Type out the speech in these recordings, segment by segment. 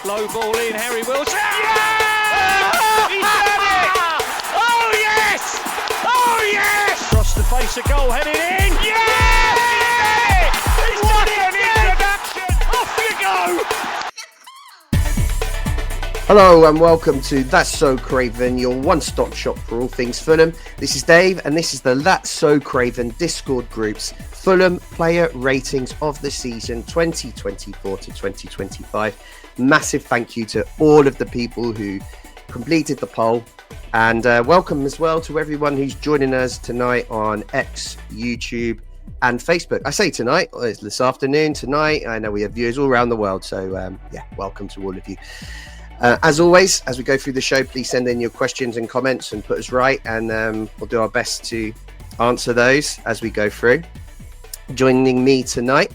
Low ball in, Harry Wilson. Yeah! He's done it! Oh yes! Oh yes! Across the face of goal, headed in. Yeah! He's done it! What an introduction! Off you go! Hello and welcome to That's So Craven, your one-stop shop for all things Fulham. This is Dave and this is the That's So Craven Discord group's Fulham player ratings of the season 2024 to 2025. Massive thank you to all of the people who completed the poll, and welcome as well to everyone who's joining us tonight on X, YouTube and Facebook. I say tonight, it's this afternoon, tonight. I know we have viewers all around the world, so welcome to all of you. As always, as we go through the show, please send in your questions and comments and put us right, and we'll do our best to answer those as we go through. Joining me tonight,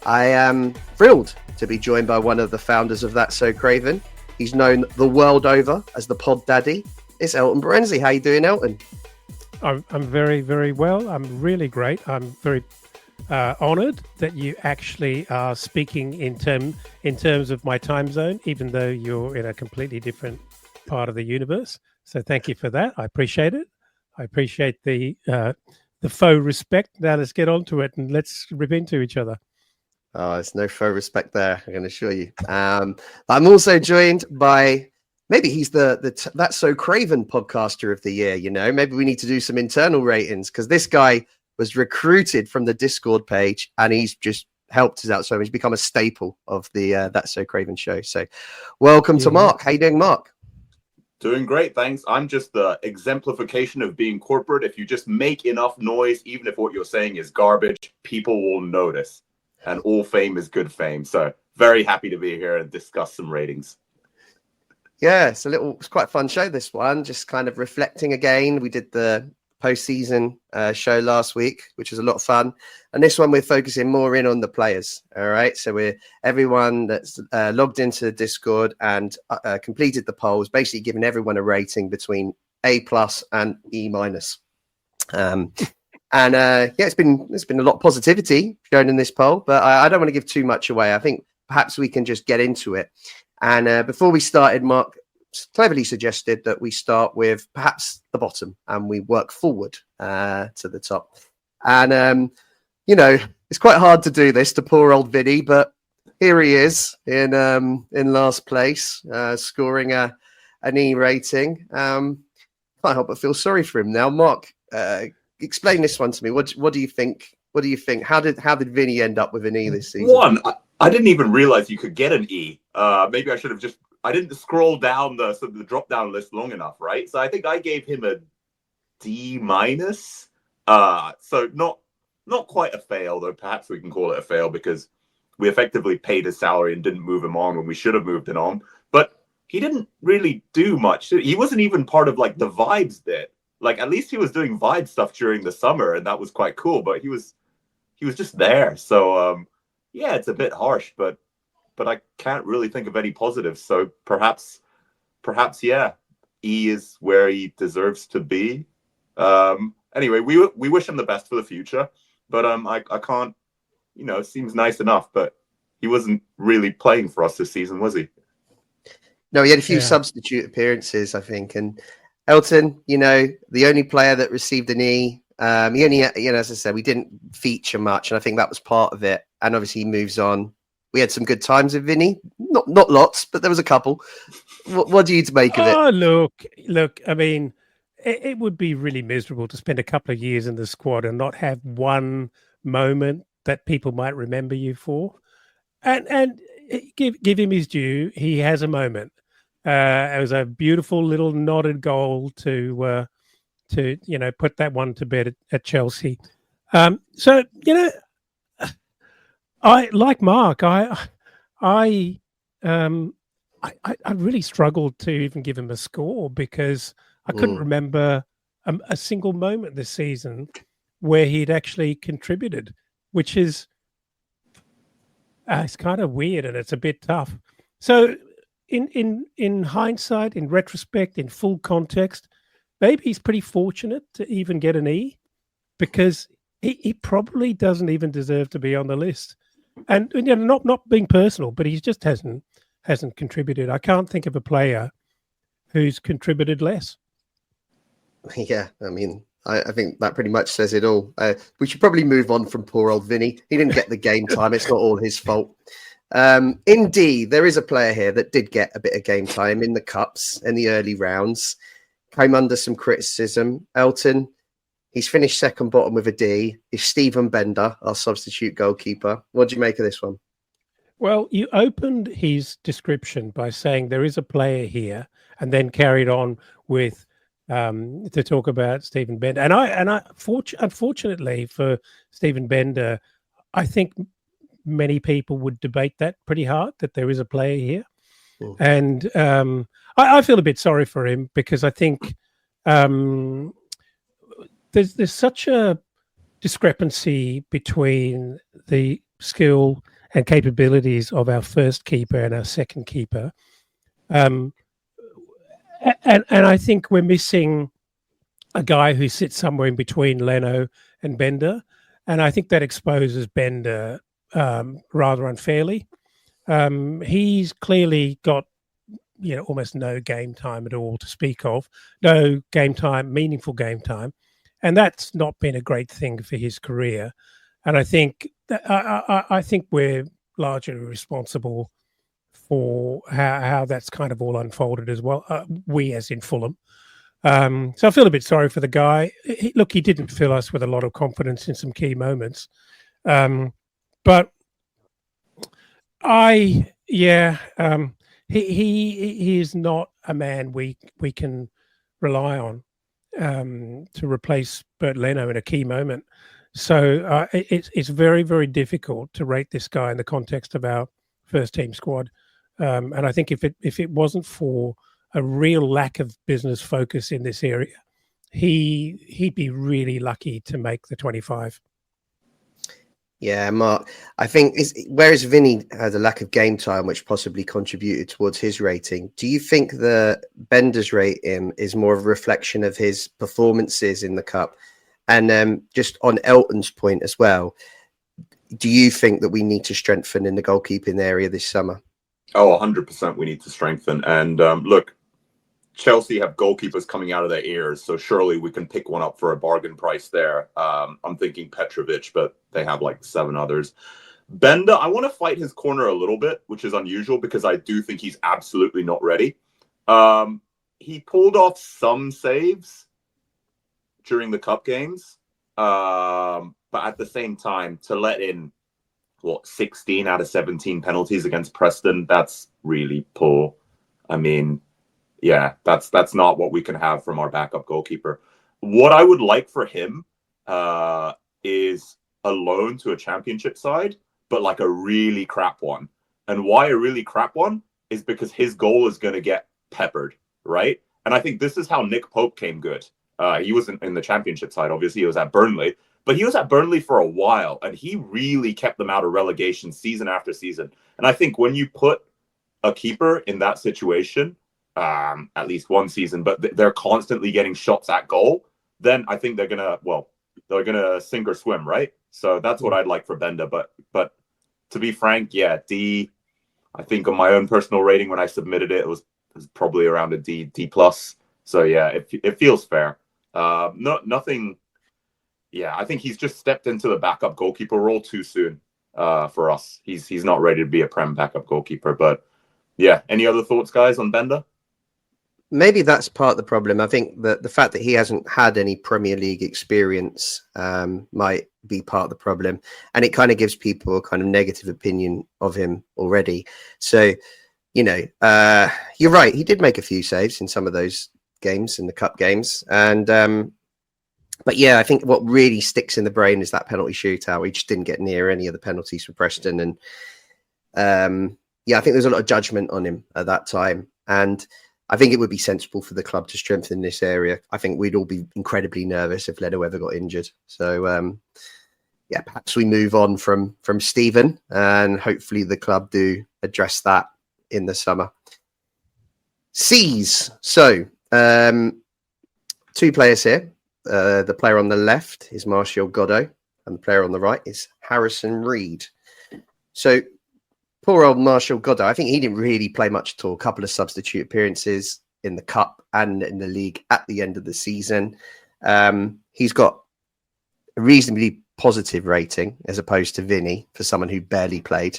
I am thrilled to be joined by one of the founders of That's So Craven. He's known the world over as the Pod Daddy. It's Elton Berenzi. How you doing, Elton? I'm very, very well. I'm really great. I'm very honoured that you actually are speaking in terms of my time zone, even though you're in a completely different part of the universe. So thank you for that. I appreciate it. I appreciate the faux respect. Now let's get on to it and let's rip into each other. Oh, there's no faux respect there, I can assure you. I'm also joined by, maybe he's the That's So Craven podcaster of the year, you know. Maybe we need to do some internal ratings, because this guy was recruited from the Discord page and he's just helped us out so much. He's become a staple of the That's So Craven show. So welcome to Mark. How you doing, Mark? Doing great, thanks. I'm just the exemplification of being corporate. If you just make enough noise, even if what you're saying is garbage, people will notice. And all fame is good fame. So very happy to be here and discuss some ratings. Yeah, it's quite a fun show, this one. Just kind of reflecting again. We did the postseason show last week, which was a lot of fun. And this one, we're focusing more in on the players. All right. So everyone that's logged into Discord and completed the polls, basically giving everyone a rating between A+ and E-. It's been a lot of positivity shown in this poll, but I don't want to give too much away. I think perhaps we can just get into it. And before we started, Mark cleverly suggested that we start with perhaps the bottom and we work forward to the top. And it's quite hard to do this to poor old Vinny, but here he is in last place, scoring an E rating. Can't help but feel sorry for him now. Mark, explain this one to me. What do you think? What do you think? How did Vinny end up with an E this season? One, I didn't even realize you could get an E. Maybe I should have I didn't scroll down the drop down list long enough, right? So I think I gave him a D-. So not quite a fail, though perhaps we can call it a fail because we effectively paid his salary and didn't move him on when we should have moved him on. But he didn't really do much. He wasn't even part of like the Vibes bit. Like at least he was doing Vibe stuff during the summer, and that was quite cool. But he was just there. So it's a bit harsh, but I can't really think of any positives. So perhaps, E is where he deserves to be. Anyway, we wish him the best for the future. But I can't. It seems nice enough, but he wasn't really playing for us this season, was he? No, he had a few substitute appearances, I think, and Elton, the only player that received an E. He only, as I said, we didn't feature much, and I think that was part of it. And obviously, he moves on. We had some good times with Vinny, not lots, but there was a couple. What do you make of it? Oh, look. I mean, it would be really miserable to spend a couple of years in the squad and not have one moment that people might remember you for. And give him his due. He has a moment. It was a beautiful little nodded goal to put that one to bed at Chelsea. I like Mark. I really struggled to even give him a score because I couldn't remember a single moment this season where he'd actually contributed, which is it's kind of weird and it's a bit tough. So in hindsight, in retrospect, in full context, maybe he's pretty fortunate to even get an E because he probably doesn't even deserve to be on the list. And not being personal, but he just hasn't hasn't contributed. I can't think of a player who's contributed less. Yeah, I mean, I think that pretty much says it all. We should probably move on from poor old Vinny. He didn't get the game time. It's not all his fault. Indeed, there is a player here that did get a bit of game time in the cups in the early rounds. Came under some criticism. Elton, he's finished second bottom with a D. Is Stephen Bender, our substitute goalkeeper. What do you make of this one? Well, you opened his description by saying there is a player here, and then carried on with to talk about Stephen Bender. And unfortunately for Stephen Bender, I think many people would debate that pretty hard, that there is a player here. Mm. And I feel a bit sorry for him, because I think there's such a discrepancy between the skill and capabilities of our first keeper and our second keeper. And I think we're missing a guy who sits somewhere in between Leno and Bender. And I think that exposes Bender rather unfairly. He's clearly got, almost no game time at all to speak of, no game time, meaningful game time. And that's not been a great thing for his career. And I think I think we're largely responsible for how that's kind of all unfolded as well. We, as in Fulham. So I feel a bit sorry for the guy. Look, he didn't fill us with a lot of confidence in some key moments. But he is not a man we can rely on to replace Bert Leno in a key moment. So it's very, very difficult to rate this guy in the context of our first team squad. And I think if it wasn't for a real lack of business focus in this area, he'd be really lucky to make the 25. Yeah, Mark, I think whereas Vinny had a lack of game time, which possibly contributed towards his rating, do you think the Bender's rating is more of a reflection of his performances in the Cup? And just on Elton's point as well, do you think that we need to strengthen in the goalkeeping area this summer? Oh, 100% we need to strengthen. And look, Chelsea have goalkeepers coming out of their ears, so surely we can pick one up for a bargain price there. I'm thinking Petrovic, but they have like 7 others. Bender, I want to fight his corner a little bit, which is unusual because I do think he's absolutely not ready. He pulled off some saves during the Cup games, but at the same time, to let in 16 out of 17 penalties against Preston, that's really poor. I mean, yeah, that's not what we can have from our backup goalkeeper. What I would like for him is a loan to a championship side, but like a really crap one. And why a really crap one is because his goal is going to get peppered, right? And I think this is how Nick Pope came good. He wasn't in the championship side, obviously. He was at Burnley. But he was at Burnley for a while, and he really kept them out of relegation season after season. And I think when you put a keeper in that situation, at least one season, but they're constantly getting shots at goal, then I think they're gonna sink or swim, right? So that's what I'd like for Bender. But to be frank, yeah, D. I think on my own personal rating when I submitted it, it was probably around a D plus. So yeah, it feels fair. Nothing. Yeah, I think he's just stepped into the backup goalkeeper role too soon for us. He's not ready to be a Prem backup goalkeeper. But yeah, any other thoughts, guys, on Bender? Maybe that's part of the problem. I think that the fact that he hasn't had any Premier League experience might be part of the problem. And it kind of gives people a kind of negative opinion of him already. So, you're right. He did make a few saves in some of those games, in the Cup games. And but yeah, I think what really sticks in the brain is that penalty shootout. He just didn't get near any of the penalties for Preston. And I think there's a lot of judgment on him at that time. And I think it would be sensible for the club to strengthen this area. I think we'd all be incredibly nervous if Leno ever got injured. So perhaps we move on from Stephen, and hopefully the club do address that in the summer. C's. So 2 players here. The player on the left is Martial Godot, and the player on the right is Harrison Reed. So Poor old Marshall Goddard. I think he didn't really play much at all. A couple of substitute appearances in the cup and in the league at the end of the season. He's got a reasonably positive rating as opposed to Vinny for someone who barely played.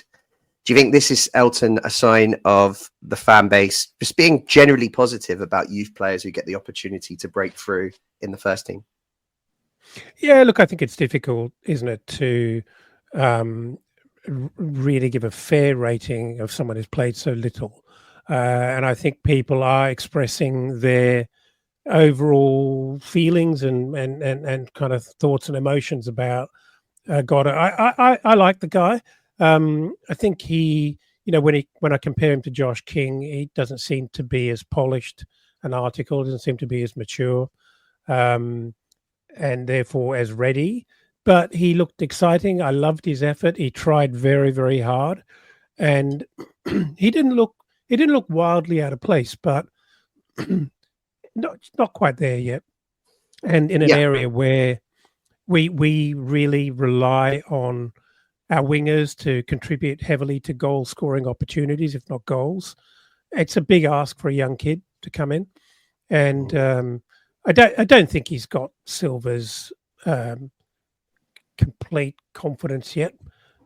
Do you think this is, Elton, a sign of the fan base just being generally positive about youth players who get the opportunity to break through in the first team? Yeah, look, I think it's difficult, isn't it, to really give a fair rating of someone who's played so little. And I think people are expressing their overall feelings and kind of thoughts and emotions about Goddard. I like the guy. I think he, when I compare him to Josh King, he doesn't seem to be as polished an article, doesn't seem to be as mature, and therefore as ready. But he looked exciting. I loved his effort. He tried very, very hard, and he didn't look wildly out of place, but not quite there yet. And in an area where we really rely on our wingers to contribute heavily to goal scoring opportunities, if not goals. It's a big ask for a young kid to come in, and I don't think he's got Silva's complete confidence yet.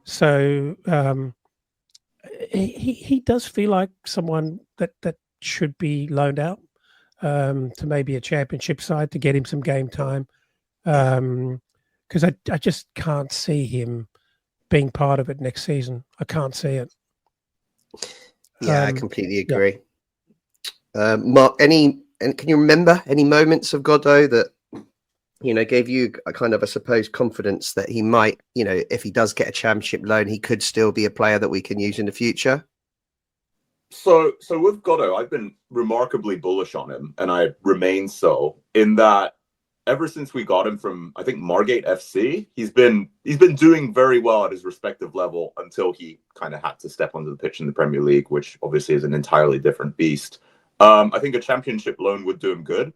So he does feel like someone that should be loaned out to maybe a championship side to get him some game time, because I just can't see him being part of it next season. I can't see it. Yeah, I completely agree. Yeah. Mark, can you remember any moments of Godot that gave you a kind of, I suppose, confidence that he might, if he does get a championship loan, he could still be a player that we can use in the future? So with Godot, I've been remarkably bullish on him, and I remain so, in that ever since we got him from, I think, Margate FC, he's been doing very well at his respective level until he kind of had to step onto the pitch in the Premier League, which obviously is an entirely different beast. I think a championship loan would do him good.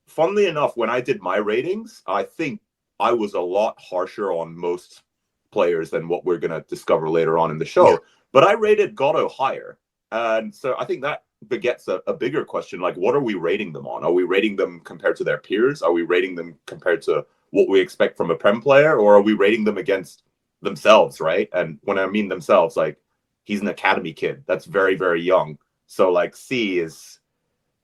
Funnily enough, when I did my ratings, I think I was a lot harsher on most players than what we're going to discover later on in the show. Yeah. But I rated Godot higher. And so I think that begets a bigger question, like, what are we rating them on? Are we rating them compared to their peers? Are we rating them compared to what we expect from a Prem player? Or are we rating them against themselves, right? And when I mean themselves, like, he's an academy kid that's very, very young. So, like, C is,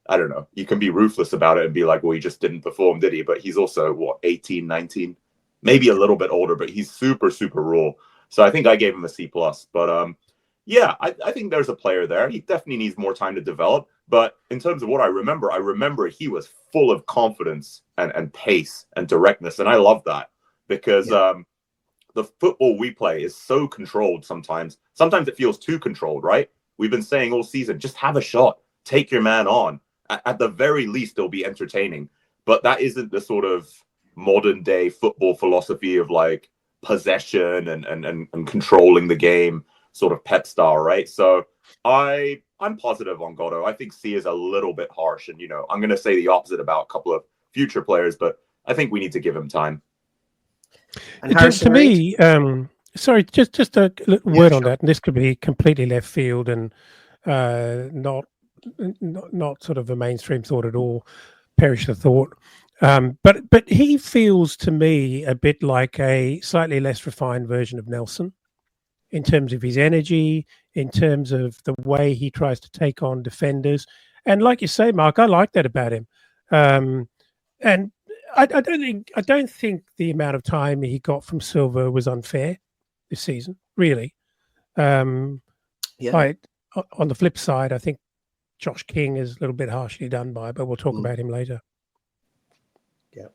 I don't know, you can be ruthless about it and be like, well, he just didn't perform, did he? But he's also, 18, 19? Maybe a little bit older, but he's super, super raw. So I think I gave him a C+. But, yeah, I think there's a player there. He definitely needs more time to develop. But in terms of what I remember he was full of confidence and pace and directness. And I love that because the football we play is so controlled sometimes. Sometimes it feels too controlled, right? We've been saying all season, just have a shot. Take your man on. At the very least, it'll be entertaining. But that isn't the sort of modern day football philosophy of like possession and controlling the game, sort of Pep style, right? So I'm positive on Godot. I think C is a little bit harsh, and I'm going to say the opposite about a couple of future players, but I think we need to give him time. And to me, sorry, just a word on that, and this could be completely left field and not sort of a mainstream thought at all. Perish the thought. But he feels to me a bit like a slightly less refined version of Nelson, in terms of his energy, in terms of the way he tries to take on defenders. And like you say, Mark, I like that about him. And I don't think the amount of time he got from Silva was unfair this season, really. On the flip side, I think Josh King is a little bit harshly done by, but we'll talk about him later. Yeah.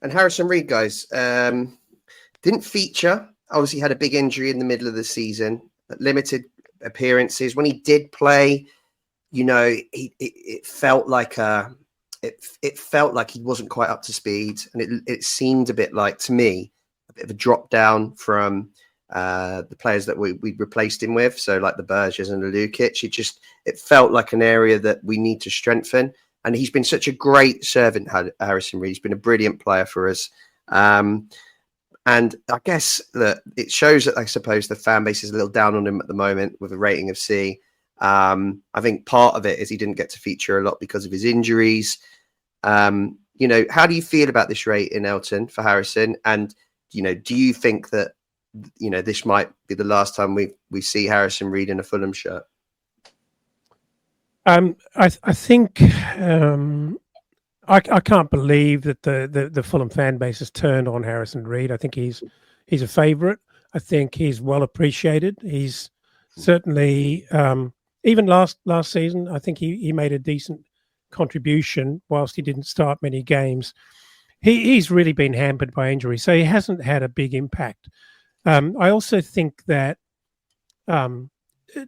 And Harrison Reed, guys, didn't feature. Obviously had a big injury in the middle of the season, limited appearances. When he did play, it felt like it felt like he wasn't quite up to speed, and it seemed a bit like, to me, a bit of a drop down from the players that we replaced him with. So like the Berges and the Lukic, it felt like an area that we need to strengthen. And he's been such a great servant, Harrison Reed. He's been a brilliant player for us. And I guess that it shows that I suppose the fan base is a little down on him at the moment with a rating of C. I think part of it is he didn't get to feature a lot because of his injuries. You know, how do you feel about this rating, Elton, for Harrison? And, you know, do you think that, you know, this might be the last time we see Harrison Reed in a Fulham shirt? I think I can't believe that the Fulham fan base has turned on Harrison Reed. I think he's a favourite. I think he's well appreciated. He's certainly even last season, I think he made a decent contribution whilst he didn't start many games. He's really been hampered by injury, so he hasn't had a big impact. I also think that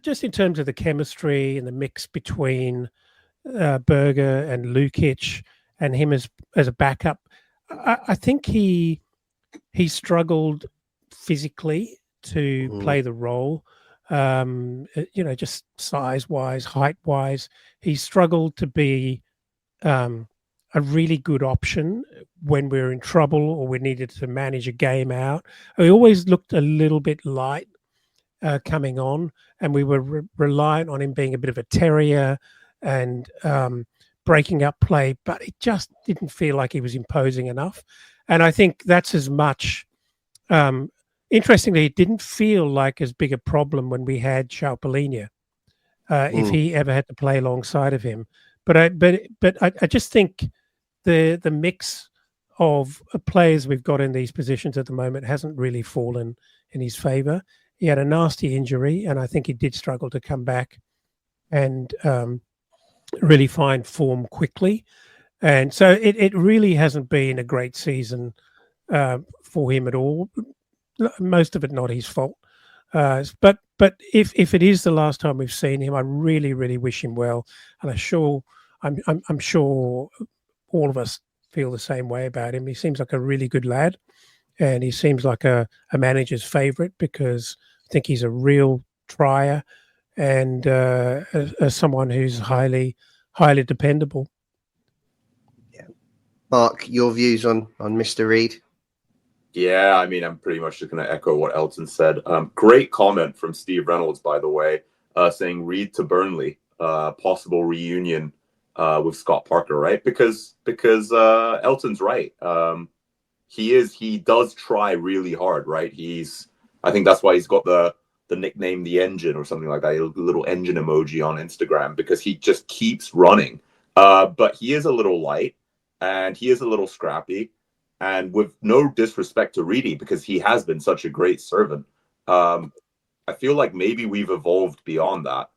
just in terms of the chemistry and the mix between Berger and Lukic and him as a backup, I think he struggled physically to play the role. You know, just size-wise, height-wise, he struggled to be a really good option when we were in trouble or we needed to manage a game out. He always looked a little bit light coming on, and we were reliant on him being a bit of a terrier and breaking up play, but it just didn't feel like he was imposing enough. And I think that's as much... interestingly, it didn't feel like as big a problem when we had Chaupolinia, if he ever had to play alongside of him. But I just think the mix of players we've got in these positions at the moment hasn't really fallen in his favour. He had a nasty injury, and I think he did struggle to come back and really find form quickly. And so it really hasn't been a great season for him at all. Most of it not his fault. But if it is the last time we've seen him, I really, really wish him well. And I'm sure all of us feel the same way about him. He seems like a really good lad, and he seems like a manager's favourite because I think he's a real trier and someone who's highly dependable. Yeah, Mark, your views on Mr. Reed? Yeah, I mean, I'm pretty much just going to echo what Elton said. Great comment from Steve Reynolds, by the way, saying Reed to Burnley, possible reunion with Scott Parker, right? Because Elton's right. He does try really hard, right? I think that's why he's got the nickname The Engine or something like that, a little engine emoji on Instagram, because he just keeps running. But he is a little light and he is a little scrappy. And with no disrespect to Reedy, because he has been such a great servant, I feel like maybe we've evolved beyond that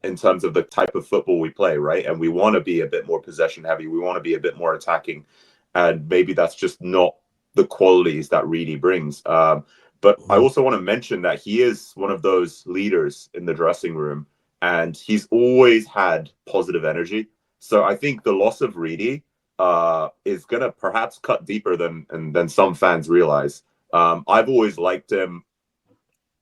in terms of the type of football we play, right? And we want to be a bit more possession heavy. We want to be a bit more attacking. And maybe that's just not the qualities that Reedy brings. But I also want to mention that he is one of those leaders in the dressing room, and he's always had positive energy. So I think the loss of Reedy is going to perhaps cut deeper than some fans realize. I've always liked him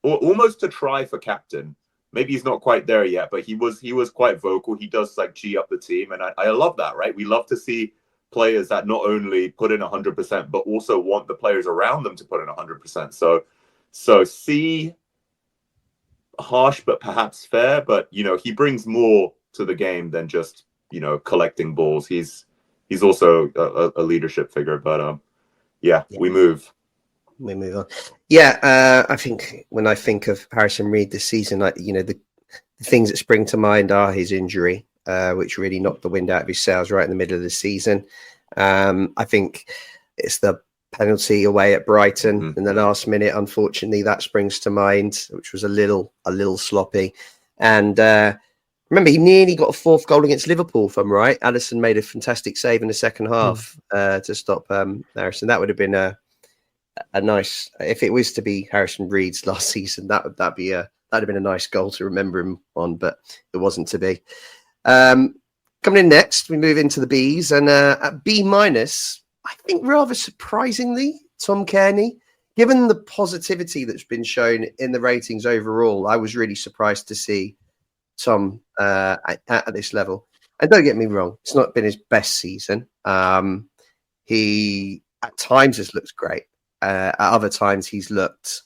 almost to try for captain. Maybe he's not quite there yet, but he was quite vocal. He does like G up the team. And I love that, right? We love to see players that not only put in 100%, but also want the players around them to put in 100%. So C, harsh, but perhaps fair. But, you know, he brings more to the game than just, you know, collecting balls. He's also a leadership figure, but yeah, we move on. Yeah, I think when I think of Harrison Reed this season, the things that spring to mind are his injury, which really knocked the wind out of his sails right in the middle of the season. I think it's the penalty away at Brighton in the last minute. Unfortunately, that springs to mind, which was a little sloppy. And remember, he nearly got a fourth goal against Liverpool, if I'm right. Alisson made a fantastic save in the second half to stop Harrison. That would have been a nice, if it was to be Harrison Reed's last season, that'd have been a nice goal to remember him on, but it wasn't to be. Coming in next, we move into the Bs, and at B-, I think rather surprisingly, Tom Cairney. Given the positivity that's been shown in the ratings overall, I was really surprised to see Tom at this level. And don't get me wrong, it's not been his best season. He at times has looked great, at other times he's looked,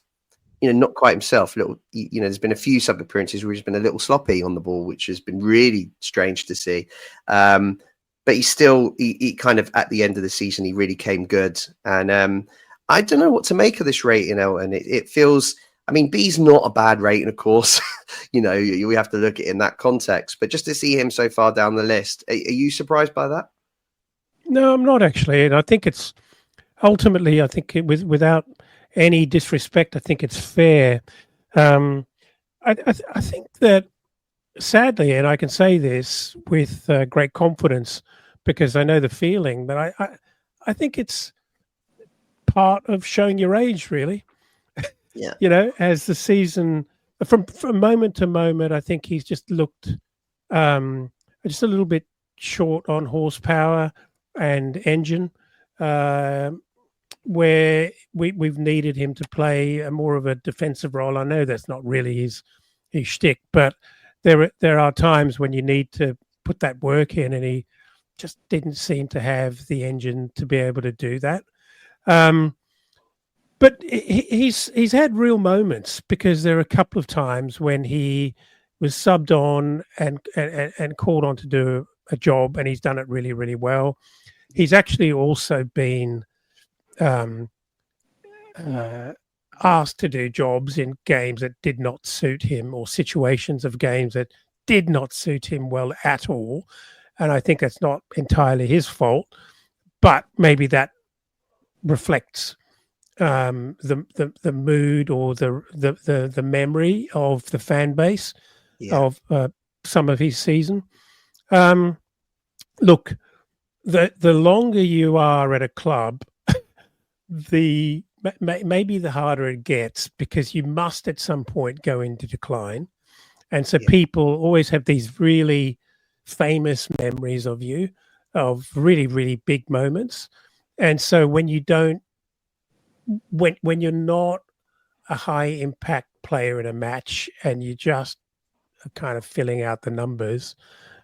not quite himself. There's been a few sub appearances where he's been a little sloppy on the ball, which has been really strange to see. But he kind of at the end of the season, he really came good. And I don't know what to make of this rating, Elton. It feels, B's not a bad rating, of course. We have to look at it in that context. But just to see him so far down the list, are you surprised by that? No, I'm not actually. And I think it's ultimately, without any disrespect, I think it's fair. I think that sadly, and I can say this with great confidence because I know the feeling, but I think it's part of showing your age, really. Yeah. As the season, from moment to moment, I think he's just looked just a little bit short on horsepower and engine, where we've needed him to play a more of a defensive role. I know that's not really his shtick, but there are times when you need to put that work in, and he just didn't seem to have the engine to be able to do that. But he's had real moments, because there are a couple of times when he was subbed on and called on to do a job, and he's done it really, really well. He's actually also been asked to do jobs in games that did not suit him, or situations of games that did not suit him well at all. And I think that's not entirely his fault, but maybe that reflects the mood or the memory of the fan base of some of his season. Look, the longer you are at a club, maybe the harder it gets, because you must at some point go into decline. And so people always have these really famous memories of you, of really, really big moments. And so when you don't, when you're not a high impact player in a match and you just are kind of filling out the numbers,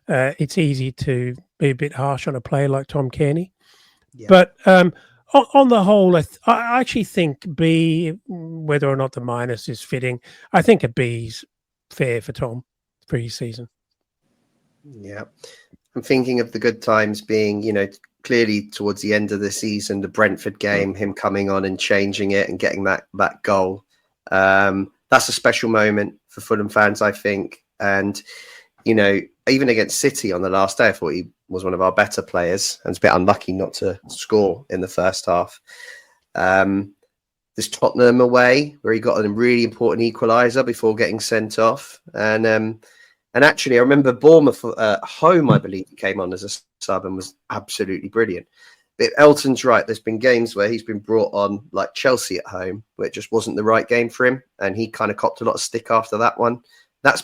it's easy to be a bit harsh on a player like Tom Cairney. Yeah. But on the whole, I actually think B, whether or not the minus is fitting, I think a B's fair for Tom for his season. Yeah. I'm thinking of the good times being, clearly towards the end of the season, the Brentford game, him coming on and changing it and getting that goal. That's a special moment for Fulham fans, I think. And, even against City on the last day, I thought he was one of our better players and was a bit unlucky not to score in the first half. This Tottenham away, where he got a really important equaliser before getting sent off. And actually, I remember Bournemouth at home, I believe he came on as a sub and was absolutely brilliant. But Elton's right. There's been games where he's been brought on, like Chelsea at home, where it just wasn't the right game for him. And he kind of copped a lot of stick after that one. That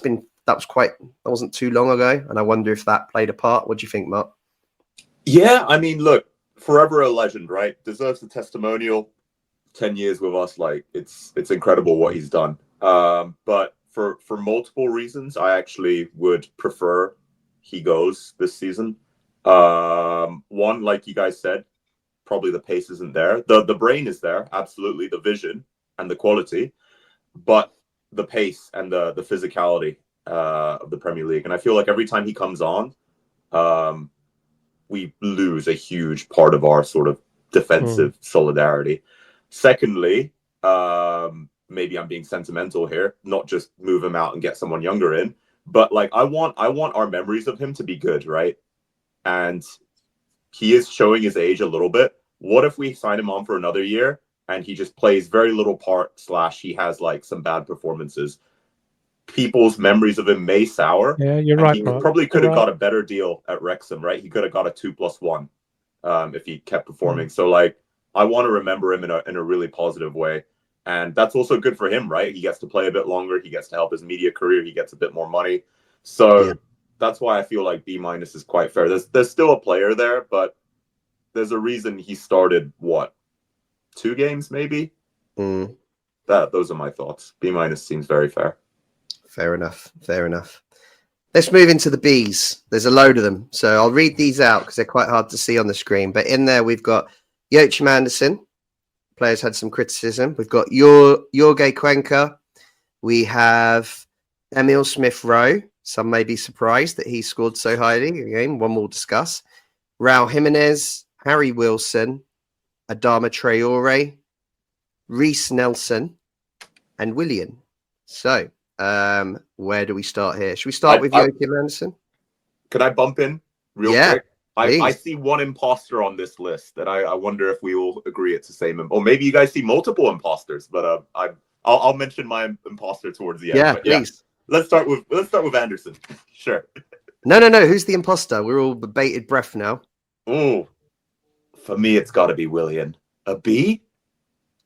wasn't too long ago. And I wonder if that played a part. What do you think, Mark? Yeah, look, forever a legend, right? Deserves a testimonial. 10 years with us, it's incredible what he's done. But for multiple reasons, I actually would prefer he goes this season. One, like you guys said, probably the pace isn't there. The brain is there, absolutely, the vision and the quality, but the pace and the physicality of the Premier League. And I feel like every time he comes on, we lose a huge part of our sort of defensive solidarity. Secondly, maybe I'm being sentimental here, not just move him out and get someone younger in, but I want our memories of him to be good, right? And he is showing his age a little bit. What if we sign him on for another year and he just plays very little part / he has some bad performances? People's memories of him may sour. Yeah, you're right. He probably could have got a better deal at Wrexham, right? He could have got a 2+1 if he kept performing. So I want to remember him in a really positive way. And that's also good for him, right? He gets to play a bit longer. He gets to help his media career. He gets a bit more money. So that's why I feel like B- is quite fair. There's still a player there, but there's a reason he started, 2 games maybe? Those are my thoughts. B- seems very fair. Fair enough. Let's move into the Bs. There's a load of them. So I'll read these out because they're quite hard to see on the screen. But in there, we've got Joachim Andersen, players had some criticism. We've got Jorge Cuenca. We have Emil Smith-Rowe. Some may be surprised that he scored so highly. Again, one we'll discuss. Raul Jimenez, Harry Wilson, Adama Traore, Reece Nelson, and Willian. So, where do we start here? Should we start with Joachim Andersen? Could I bump in real quick? Please. I see one imposter on this list that I wonder if we will agree it's the same. Or maybe you guys see multiple imposters, but I'll mention my imposter towards the end. Yeah, but please. Let's start with Andersen. Sure. No. Who's the imposter? We're all bated breath now. Oh, for me, it's got to be Willian. A B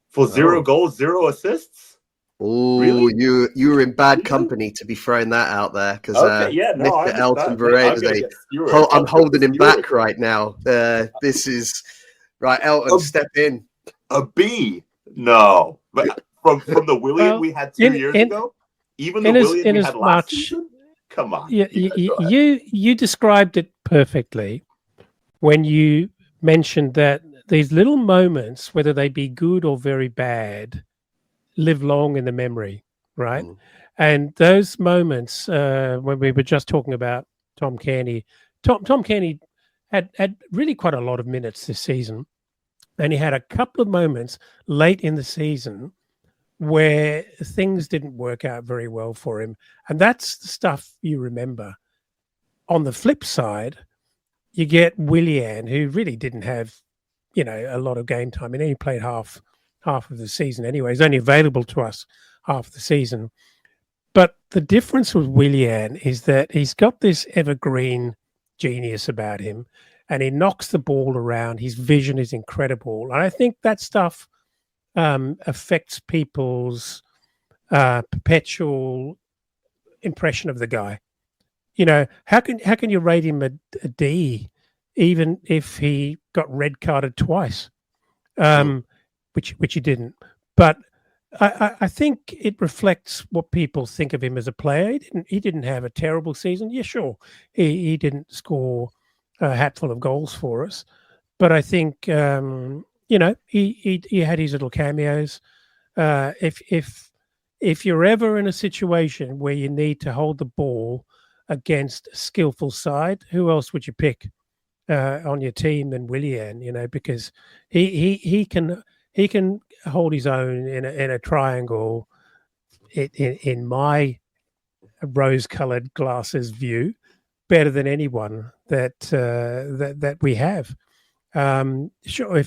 for 0 goals, 0 assists. Oh, really? you were in bad company to be throwing that out there because Mr. Elton Varane, I'm holding him back right now. This is right. Elton, step in. A B? No, but from the Willian we had 2 years ago, even the Willian we had last season. Come on. You described it perfectly when you mentioned that these little moments, whether they be good or very bad, live long in the memory, right? And those moments, when we were just talking about Tom Cairney, Tom Cairney had really quite a lot of minutes this season, and he had a couple of moments late in the season where things didn't work out very well for him, and that's the stuff you remember. On the flip side, you get Willian, who really didn't have, a lot of game time, and he played half of the season anyway. He's only available to us half the season. But the difference with Willian is that he's got this evergreen genius about him, and he knocks the ball around. His vision is incredible. And I think that stuff affects people's perpetual impression of the guy. How can you rate him a D even if he got red carded twice? Which he didn't. But I think it reflects what people think of him as a player. He didn't have a terrible season. Yeah, sure. He didn't score a hatful of goals for us. But I think, he had his little cameos. If you're ever in a situation where you need to hold the ball against a skillful side, who else would you pick on your team than Willian? Because he can hold his own in a triangle. In my rose-colored glasses view, better than anyone that we have. Sure,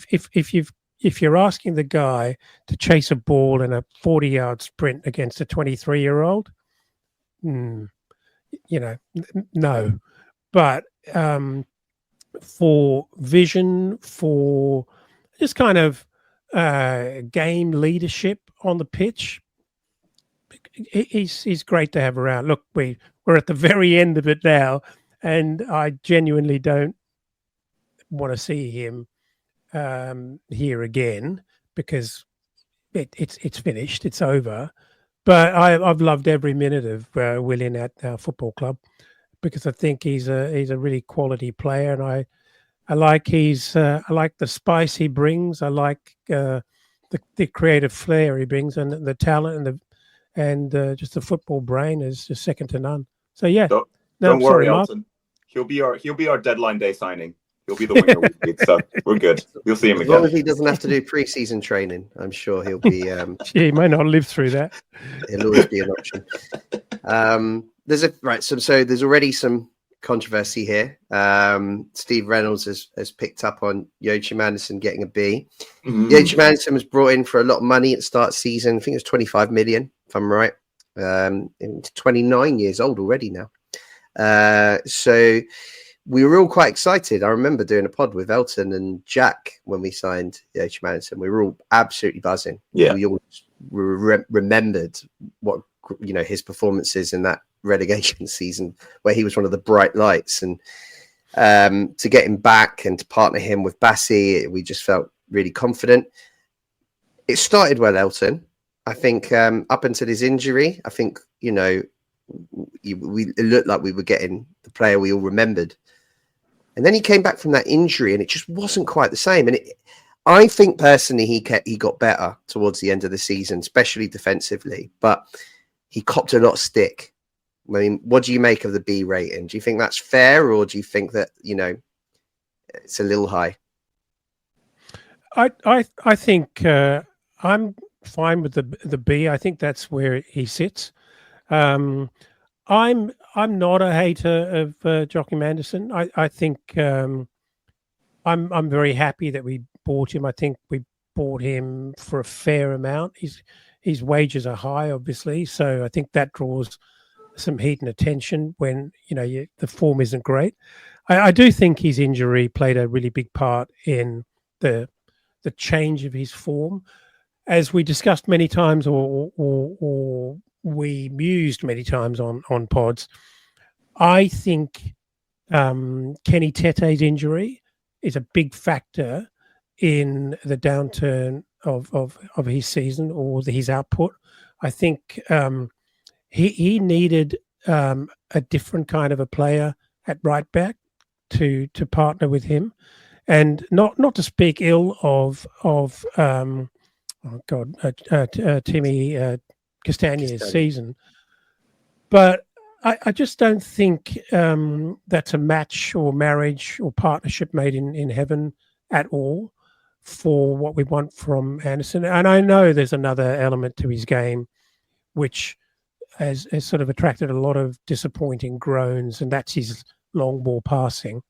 if you're asking the guy to chase a ball in a 40-yard sprint against a 23-year-old, no. But for vision, for just kind of game leadership on the pitch, he's great to have around. Look, we're at the very end of it now, and I genuinely don't want to see him here again because it's finished, it's over. But I've loved every minute of Willian at our football club because I think he's a really quality player, and I like I like the spice he brings. I like the creative flair he brings, and the talent and just the football brain is just second to none. So yeah, don't worry, Elton. He'll be our deadline day signing. He'll be the winger we need, so we're good. We'll see him again. As long as he doesn't have to do pre-season training, I'm sure he'll be. He might not live through that. It'll always be an option. So there's already some controversy here. Steve Reynolds has picked up on Joachim Andersen getting a B. Joachim Andersen was brought in for a lot of money at the start of the season. I think it was 25 million, if I'm right. 29 years old already now. So we were all quite excited. I remember doing a pod with Elton and Jack when we signed Joachim Andersen. We were all absolutely buzzing. Yeah. We all remembered what his performances in that relegation season where he was one of the bright lights, and to get him back and to partner him with Bassi, we just felt really confident. It started well, Elton. I think up until his injury, I think it looked like we were getting the player we all remembered, and then he came back from that injury and it just wasn't quite the same. And I think personally he got better towards the end of the season, especially defensively, but he copped a lot of stick. I mean, what do you make of the B rating? Do you think that's fair, or do you think that, it's a little high? I think I'm fine with the B. I think that's where he sits. I'm not a hater of Joachim Andersen. I think I'm very happy that we bought him. I think we bought him for a fair amount. His wages are high, obviously, so I think that draws some heat and attention when the form isn't great. I do think his injury played a really big part in the change of his form, as we discussed many times, or we mused many times on pods. I think Kenny Tete's injury is a big factor in the downturn of his season or his output. I think he needed a different kind of a player at right back to partner with him, and not to speak ill of Timmy Castagne's season, but I just don't think that's a match or marriage or partnership made in heaven at all for what we want from Andersen. And I know there's another element to his game which has sort of attracted a lot of disappointing groans, and that's his long ball passing.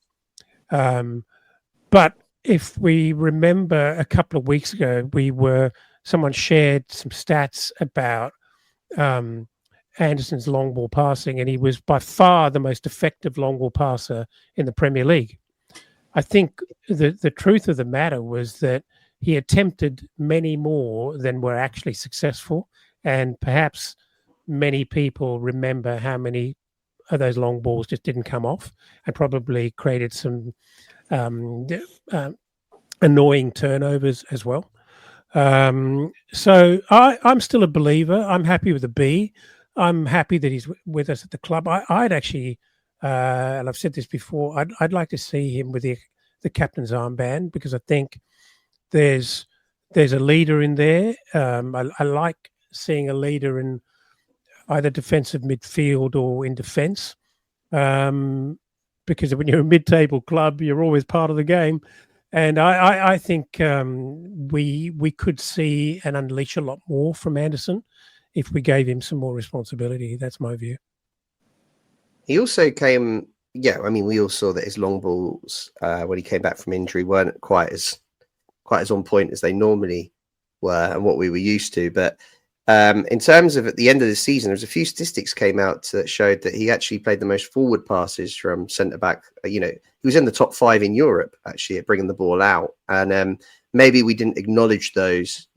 But if we remember a couple of weeks ago, someone shared some stats about Andersen's long ball passing, and he was by far the most effective long ball passer in the Premier League. I think the truth of the matter was that he attempted many more than were actually successful, and perhaps many people remember how many of those long balls just didn't come off and probably created some annoying turnovers as well. So I'm still a believer. I'm happy with the B. I'm happy that he's with us at the club. I'd actually, and I've said this before, I'd like to see him with the captain's armband, because I think there's a leader in there. I like seeing a leader in either defensive midfield or in defence, because when you're a mid-table club, you're always part of the game. And I think we could see and unleash a lot more from Andersen if we gave him some more responsibility. That's my view. He also came, we all saw that his long balls when he came back from injury weren't quite as on point as they normally were and what we were used to. But in terms of at the end of the season, there's a few statistics came out that showed that he actually played the most forward passes from centre back. He was in the top 5 in Europe actually at bringing the ball out, and maybe we didn't acknowledge those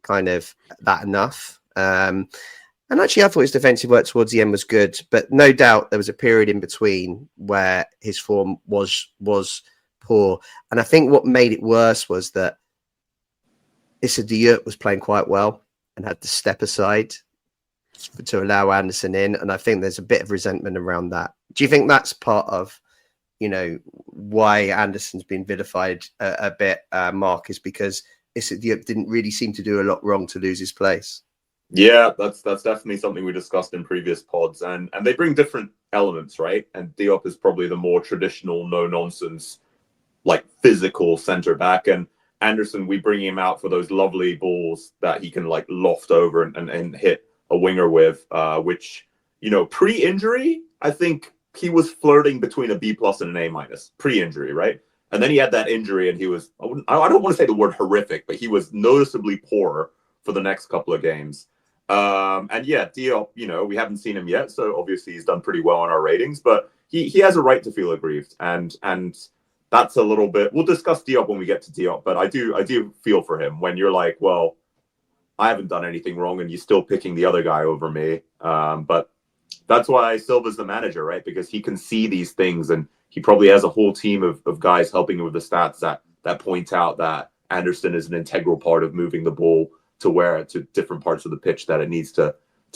that enough. And actually, I thought his defensive work towards the end was good, but no doubt there was a period in between where his form was poor. And I think what made it worse was that Issa Diop was playing quite well and had to step aside to allow Andersen in. And I think there's a bit of resentment around that. Do you think that's part of, why Andersen's been vilified a bit, Mark, is because Issa Diop didn't really seem to do a lot wrong to lose his place? Yeah, that's definitely something we discussed in previous pods, and they bring different elements, right? And Diop is probably the more traditional, no-nonsense, physical centre back, and Andersen, we bring him out for those lovely balls that he can loft over and hit a winger with, which, pre-injury, I think he was flirting between a B+ and an A- pre-injury, right? And then he had that injury and he was, I don't want to say the word horrific, but he was noticeably poorer for the next couple of games. And yeah, Diop, we haven't seen him yet, so obviously he's done pretty well on our ratings, but he has a right to feel aggrieved, and that's a little bit. We'll discuss Diop when we get to Diop, but I do feel for him when you're like, well, I haven't done anything wrong, and you're still picking the other guy over me. But that's why Silva's the manager, right? Because he can see these things, and he probably has a whole team of guys helping him with the stats that point out that Andersen is an integral part of moving the ball to different parts of the pitch that it needs to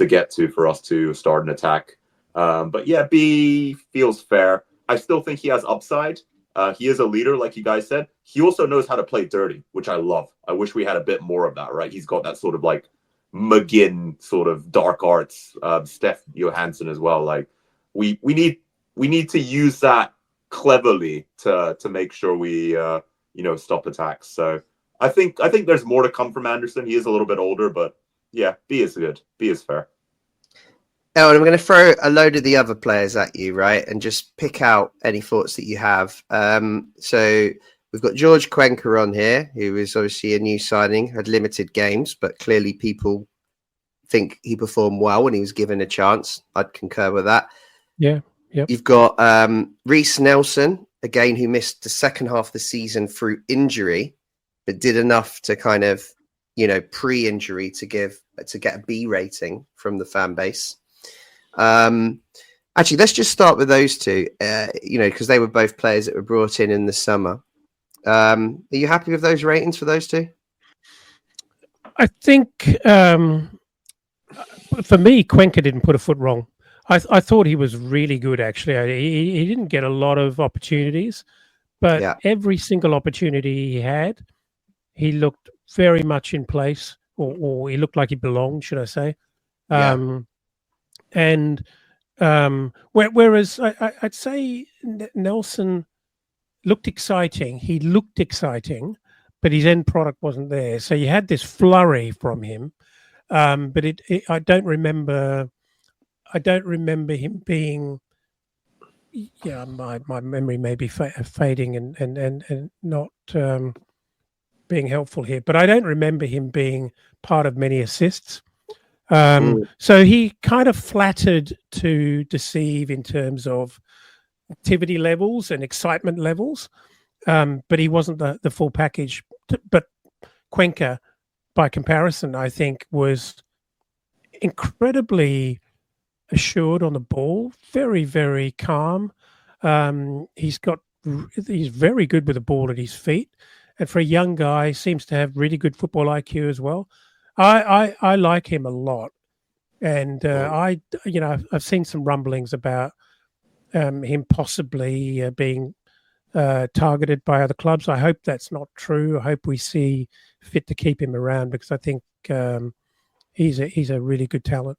get to for us to start an attack. But yeah, B feels fair. I still think he has upside. He is a leader, like you guys said. He also knows how to play dirty, which I love. I wish we had a bit more of that, right? He's got that sort of like McGinn sort of dark arts, Steph Johansson as well. Like we need to use that cleverly to make sure we stop attacks. So I think there's more to come from Anderson. He is a little bit older, but yeah, B is good. B is fair. Oh, and I'm going to throw a load of the other players at you, right? And just pick out any thoughts that you have. So we've got George Cuenca on here, who is obviously a new signing, had limited games, but clearly people think he performed well when he was given a chance. I'd concur with that. Yeah. Yep. You've got Reece Nelson, again, who missed the second half of the season through injury, but did enough to kind of, pre-injury to get a B rating from the fan base. Actually, let's just start with those two, because they were both players that were brought in the summer. Are you happy with those ratings for those two? I think for me, Cuenca didn't put a foot wrong. I thought he was really good, actually. He didn't get a lot of opportunities, but every single opportunity he had, he looked very much in place, or he looked like he belonged, should I say. Whereas I'd say Nelson looked exciting. He looked exciting, but his end product wasn't there. So you had this flurry from him, but I don't remember him being. Yeah, my memory may be fading and not being helpful here, but I don't remember him being part of many assists. So he kind of flattered to deceive in terms of activity levels and excitement levels, but he wasn't the full package. But Cuenca, by comparison, I think was incredibly assured on the ball, very, very calm. He's very good with the ball at his feet, and for a young guy, seems to have really good football IQ as well. I like him a lot, and I've seen some rumblings about him possibly being targeted by other clubs. I hope that's not true. I hope we see fit to keep him around, because I think he's a really good talent.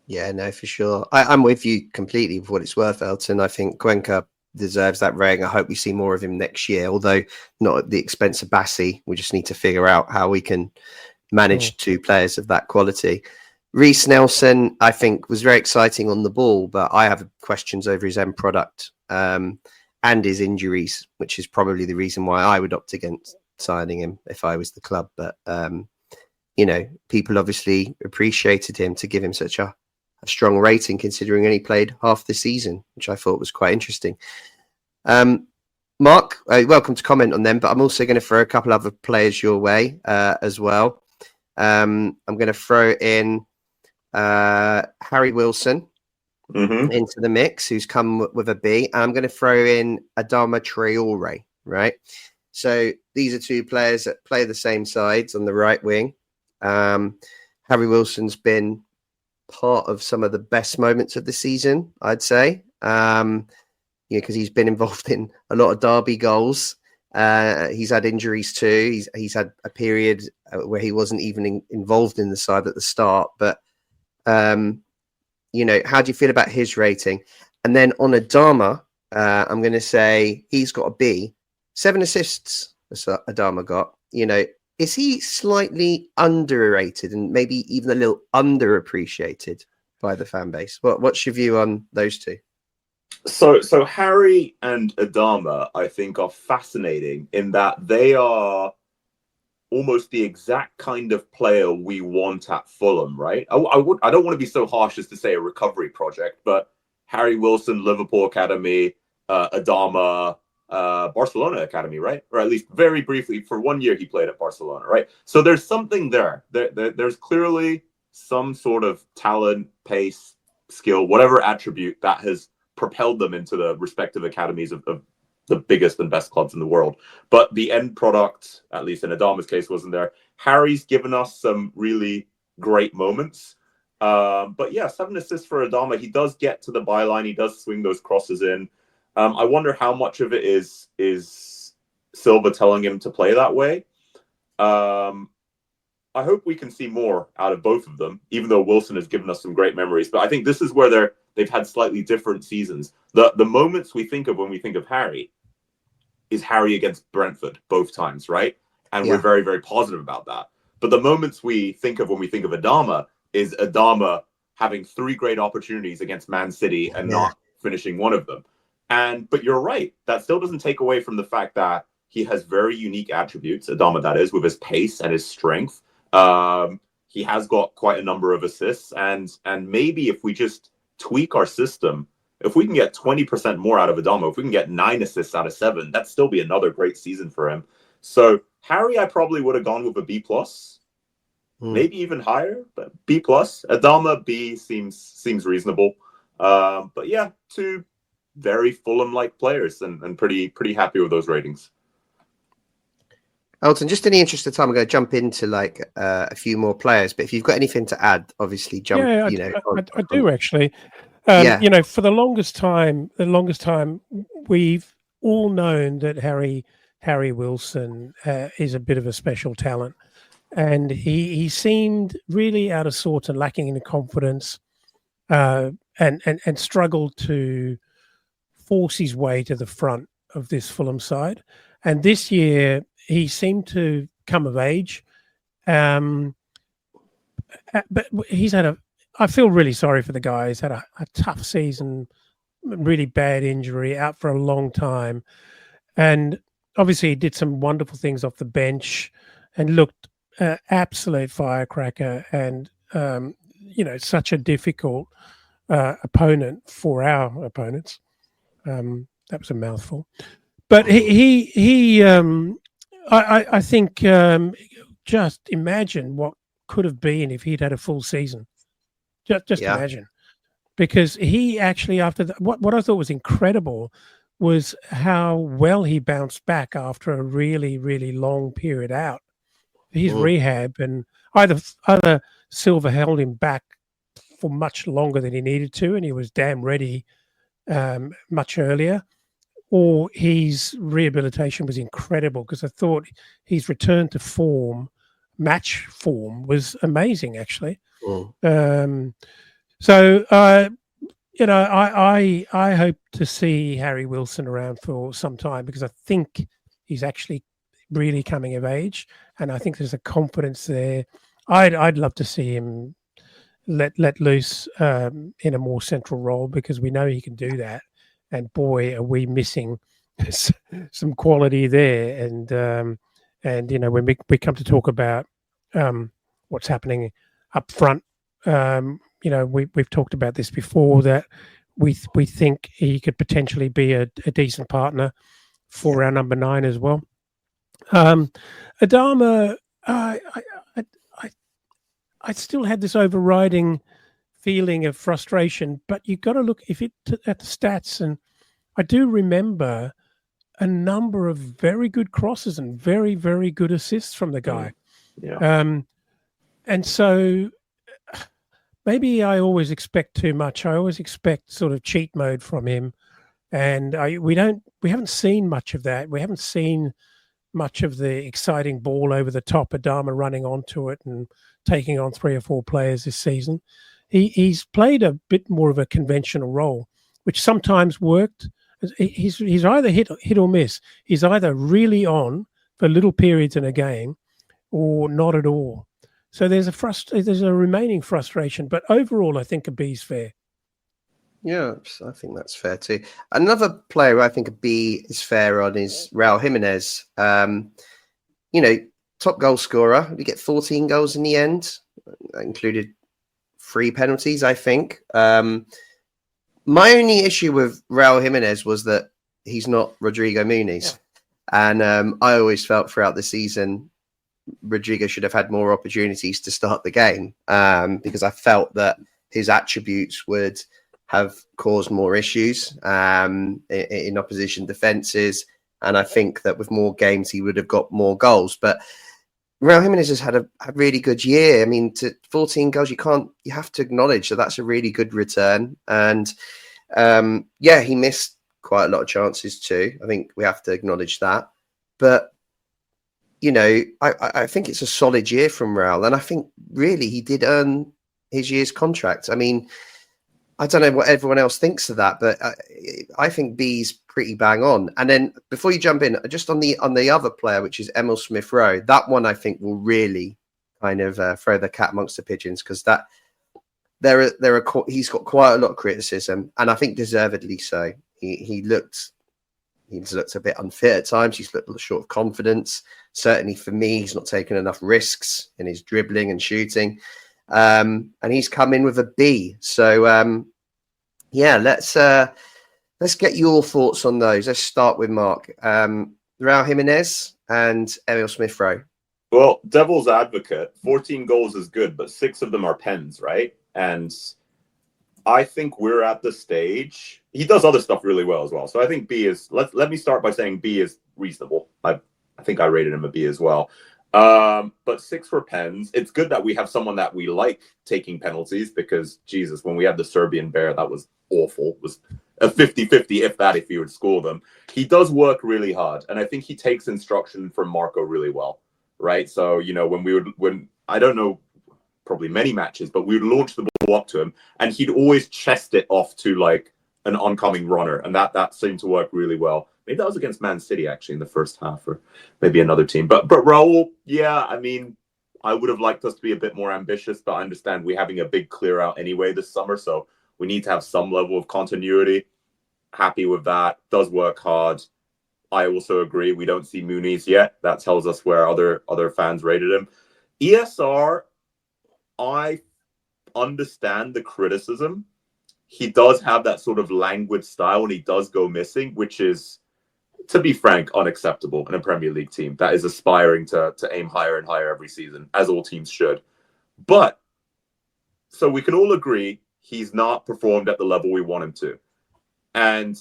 Yeah, no, for sure. I'm with you completely for what it's worth, Elton. I think Cuenca deserves that rating. I hope we see more of him next year, although not at the expense of Bassi. We just need to figure out how we can manage two players of that quality. Reece Nelson, I think, was very exciting on the ball, but I have questions over his end product and his injuries, which is probably the reason why I would opt against signing him if I was the club. But, people obviously appreciated him to give him such a strong rating, considering only played half the season, which I thought was quite interesting. Mark, welcome to comment on them, but I'm also going to throw a couple other players your way as well. I'm going to throw in Harry Wilson into the mix, who's come with a B. And I'm going to throw in Adama Traore, right? So these are two players that play the same sides on the right wing. Harry Wilson's been part of some of the best moments of the season, I'd say, because he's been involved in a lot of derby goals. He's had injuries too. He's had a period where he wasn't even involved in the side at the start. But how do you feel about his rating? And then on Adama, I'm going to say he's got a B. 7 assists Adama got. Is he slightly underrated and maybe even a little underappreciated by the fan base? What's your view on those two? So Harry and Adama, I think, are fascinating in that they are almost the exact kind of player we want at Fulham, right? I don't want to be so harsh as to say a recovery project, but Harry Wilson, Liverpool Academy, Adama, Barcelona Academy, right? Or at least very briefly, for 1 year he played at Barcelona, right? So there's something there. There's clearly some sort of talent, pace, skill, whatever attribute that has propelled them into the respective academies of the biggest and best clubs in the world. But the end product, at least in Adama's case, wasn't there. Harry's given us some really great moments. But yeah, 7 assists for Adama. He does get to the byline. He does swing those crosses in. I wonder how much of it is Silva telling him to play that way. I hope we can see more out of both of them, even though Wilson has given us some great memories. But I think this is where they've had slightly different seasons. The moments we think of when we think of Harry is Harry against Brentford both times, right? And we're very, very positive about that. But the moments we think of when we think of Adama is Adama having 3 great opportunities against Man City and not finishing one of them. But you're right. That still doesn't take away from the fact that he has very unique attributes, Adama that is, with his pace and his strength. He has got quite a number of assists. And maybe if we just tweak our system, if we can get 20% more out of Adama, if we can get 9 assists out of 7, that'd still be another great season for him. So Harry, I probably would have gone with a B+, maybe even higher, but B+. Adama, B seems reasonable. But yeah, 2 very Fulham-like players, and pretty happy with those ratings. Elton, just in the interest of time, I'm going to jump into like a few more players. But if you've got anything to add, obviously jump. Yeah, I do actually. For the longest time, we've all known that Harry Wilson is a bit of a special talent, and he seemed really out of sorts and lacking in confidence, and struggled to force his way to the front of this Fulham side. And this year, he seemed to come of age, but he's had I feel really sorry for the guy. He's had a tough season, really bad injury, out for a long time. And obviously he did some wonderful things off the bench and looked absolute firecracker and, such a difficult opponent for our opponents. That was a mouthful. But I think just imagine what could have been if he'd had a full season. Just imagine, because he actually, after what I thought was incredible was how well he bounced back after a really, really long period out. His rehab, and either Silva held him back for much longer than he needed to, and he was damn ready much earlier, or his rehabilitation was incredible, because I thought his return to match form was amazing, actually. I hope to see Harry Wilson around for some time, because I think he's actually really coming of age, and I think there's a confidence there. I'd love to see him let loose in a more central role, because we know he can do that. And boy, are we missing some quality there. And when we come to talk about what's happening up front, we've talked about this before, that we think he could potentially be a decent partner for our number 9 as well. Adama, I still had this overriding feeling of frustration, but you've got to look at the stats, and I do remember a number of very good crosses and very, very good assists from the guy. And so maybe I always expect too much. I always expect sort of cheat mode from him, and we haven't seen much of that. We haven't seen much of the exciting ball over the top, Adama running onto it and taking on 3 or 4 players this season. He's played a bit more of a conventional role, which sometimes worked. He's either hit or miss. He's either really on for little periods in a game, or not at all. So there's a remaining frustration, but overall, I think a B's fair. Yeah, I think that's fair too. Another player who I think a B is fair on is Raul Jimenez. Top goal scorer. We get 14 goals in the end. That included 3 penalties, I think. My only issue with Raul Jimenez was that he's not Rodrigo Muniz. Yeah. And I always felt throughout the season, Rodrigo should have had more opportunities to start the game, because I felt that his attributes would have caused more issues in opposition defences. And I think that with more games, he would have got more goals. But Raul Jimenez has had a really good year. I mean, to 14 goals, you have to acknowledge that that's a really good return. And he missed quite a lot of chances too. I think we have to acknowledge that. But, you know, I think it's a solid year from Raul. And I think really he did earn his year's contract. I mean, I don't know what everyone else thinks of that, but I think B's pretty bang on. And then before you jump in, just on the other player, which is Emil Smith Rowe, that one I think will really kind of throw the cat amongst the pigeons, because that he's got quite a lot of criticism, and I think deservedly so. He's looked a bit unfit at times. He's looked short of confidence. Certainly for me, he's not taken enough risks in his dribbling and shooting. And he's come in with a B. So yeah, let's get your thoughts on those. Let's start with Mark. Raul Jimenez and Emil Smith Rowe. Well, devil's advocate, 14 goals is good, but 6 of them are pens, right? And I think we're at the stage. He does other stuff really well as well. So I think B is. Let me start by saying B is reasonable. I think I rated him a B as well. But 6 for pens. It's good that we have someone that we like taking penalties, because Jesus, when we had the Serbian Bear, that was awful. It was a 50-50, if he would score them. He does work really hard, and I think he takes instruction from Marco really well, right? So, you know, when I don't know, probably many matches, but we would launch the ball up to him, and he'd always chest it off to like an oncoming runner, and that seemed to work really well. Maybe that was against Man City actually in the first half, or maybe another team. But Raul, yeah, I mean, I would have liked us to be a bit more ambitious, but I understand we're having a big clear out anyway this summer, so we need to have some level of continuity. Happy with that. Does work hard. I also agree we don't see Muniz yet. That tells us where other fans rated him. ESR, I understand the criticism. He does have that sort of languid style, and he does go missing, which is, to be frank, unacceptable in a Premier League team that is aspiring to aim higher and higher every season, as all teams should. But, so we can all agree he's not performed at the level we want him to. And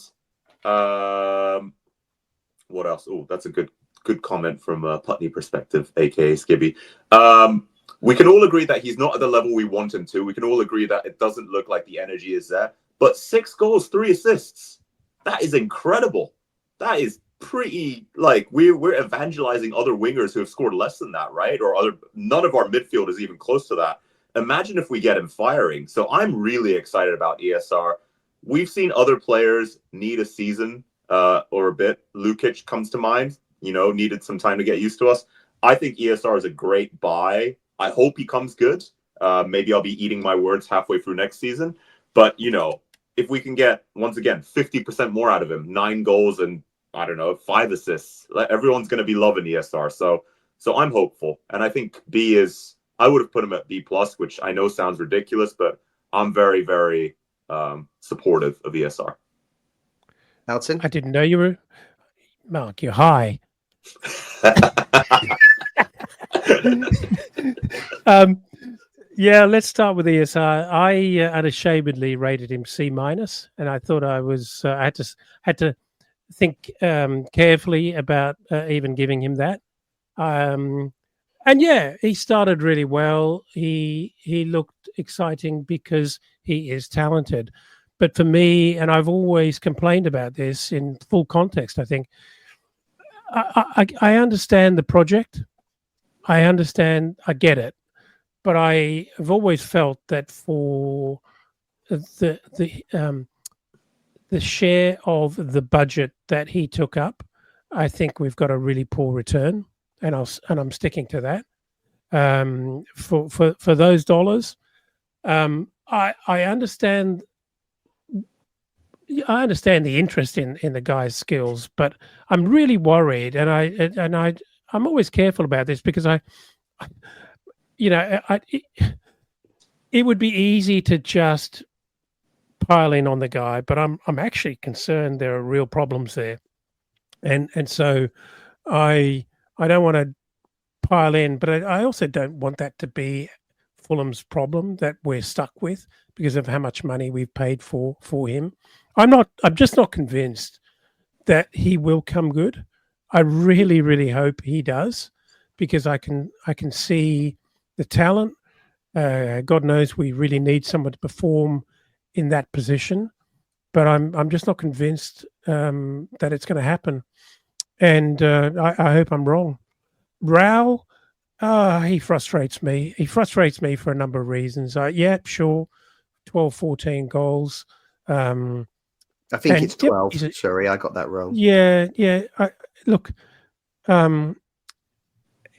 what else? Oh, that's a good comment from a Putney perspective, aka Skibby. We can all agree that he's not at the level we want him to. We can all agree that it doesn't look like the energy is there. But 6 goals, 3 assists. That is incredible. That is pretty, like, we're evangelizing other wingers who have scored less than that, right? Or none of our midfield is even close to that. Imagine if we get him firing. So I'm really excited about ESR. We've seen other players need a season or a bit. Lukic comes to mind, you know, needed some time to get used to us. I think ESR is a great buy. I hope he comes good. Maybe I'll be eating my words halfway through next season. But, you know, if we can get, once again, 50% more out of him, 9 goals and, I don't know, 5 assists, everyone's going to be loving ESR. So I'm hopeful. And I think B is, I would have put him at B+, which I know sounds ridiculous, but I'm very, very supportive of ESR. Alton? I didn't know you were, Mark, you're high. Yeah, let's start with ESR. I unashamedly rated him C-, and I thought I had to think carefully about even giving him that. And yeah, he started really well. He looked exciting because he is talented. But for me, and I've always complained about this in full context, I think, I understand the project. I understand, I get it. But I have always felt that for the share of the budget that he took up, I think we've got a really poor return, and I'm sticking to that. For those dollars, I understand. I understand the interest in the guy's skills, but I'm really worried, and I'm always careful about this because it would be easy to just pile in on the guy, but I'm actually concerned there are real problems there, and so I don't want to pile in, but I also don't want that to be Fulham's problem that we're stuck with because of how much money we've paid for him. I'm just not convinced that he will come good. I really, really hope he does, because I can see the talent. God knows we really need someone to perform in that position, but I'm just not convinced that it's going to happen, and I hope I'm wrong. Raul, he frustrates me. He frustrates me for a number of reasons. Yeah, sure, 12, 14 goals. I think it's 12. Yep, Sorry, I got that wrong. Yeah. Look,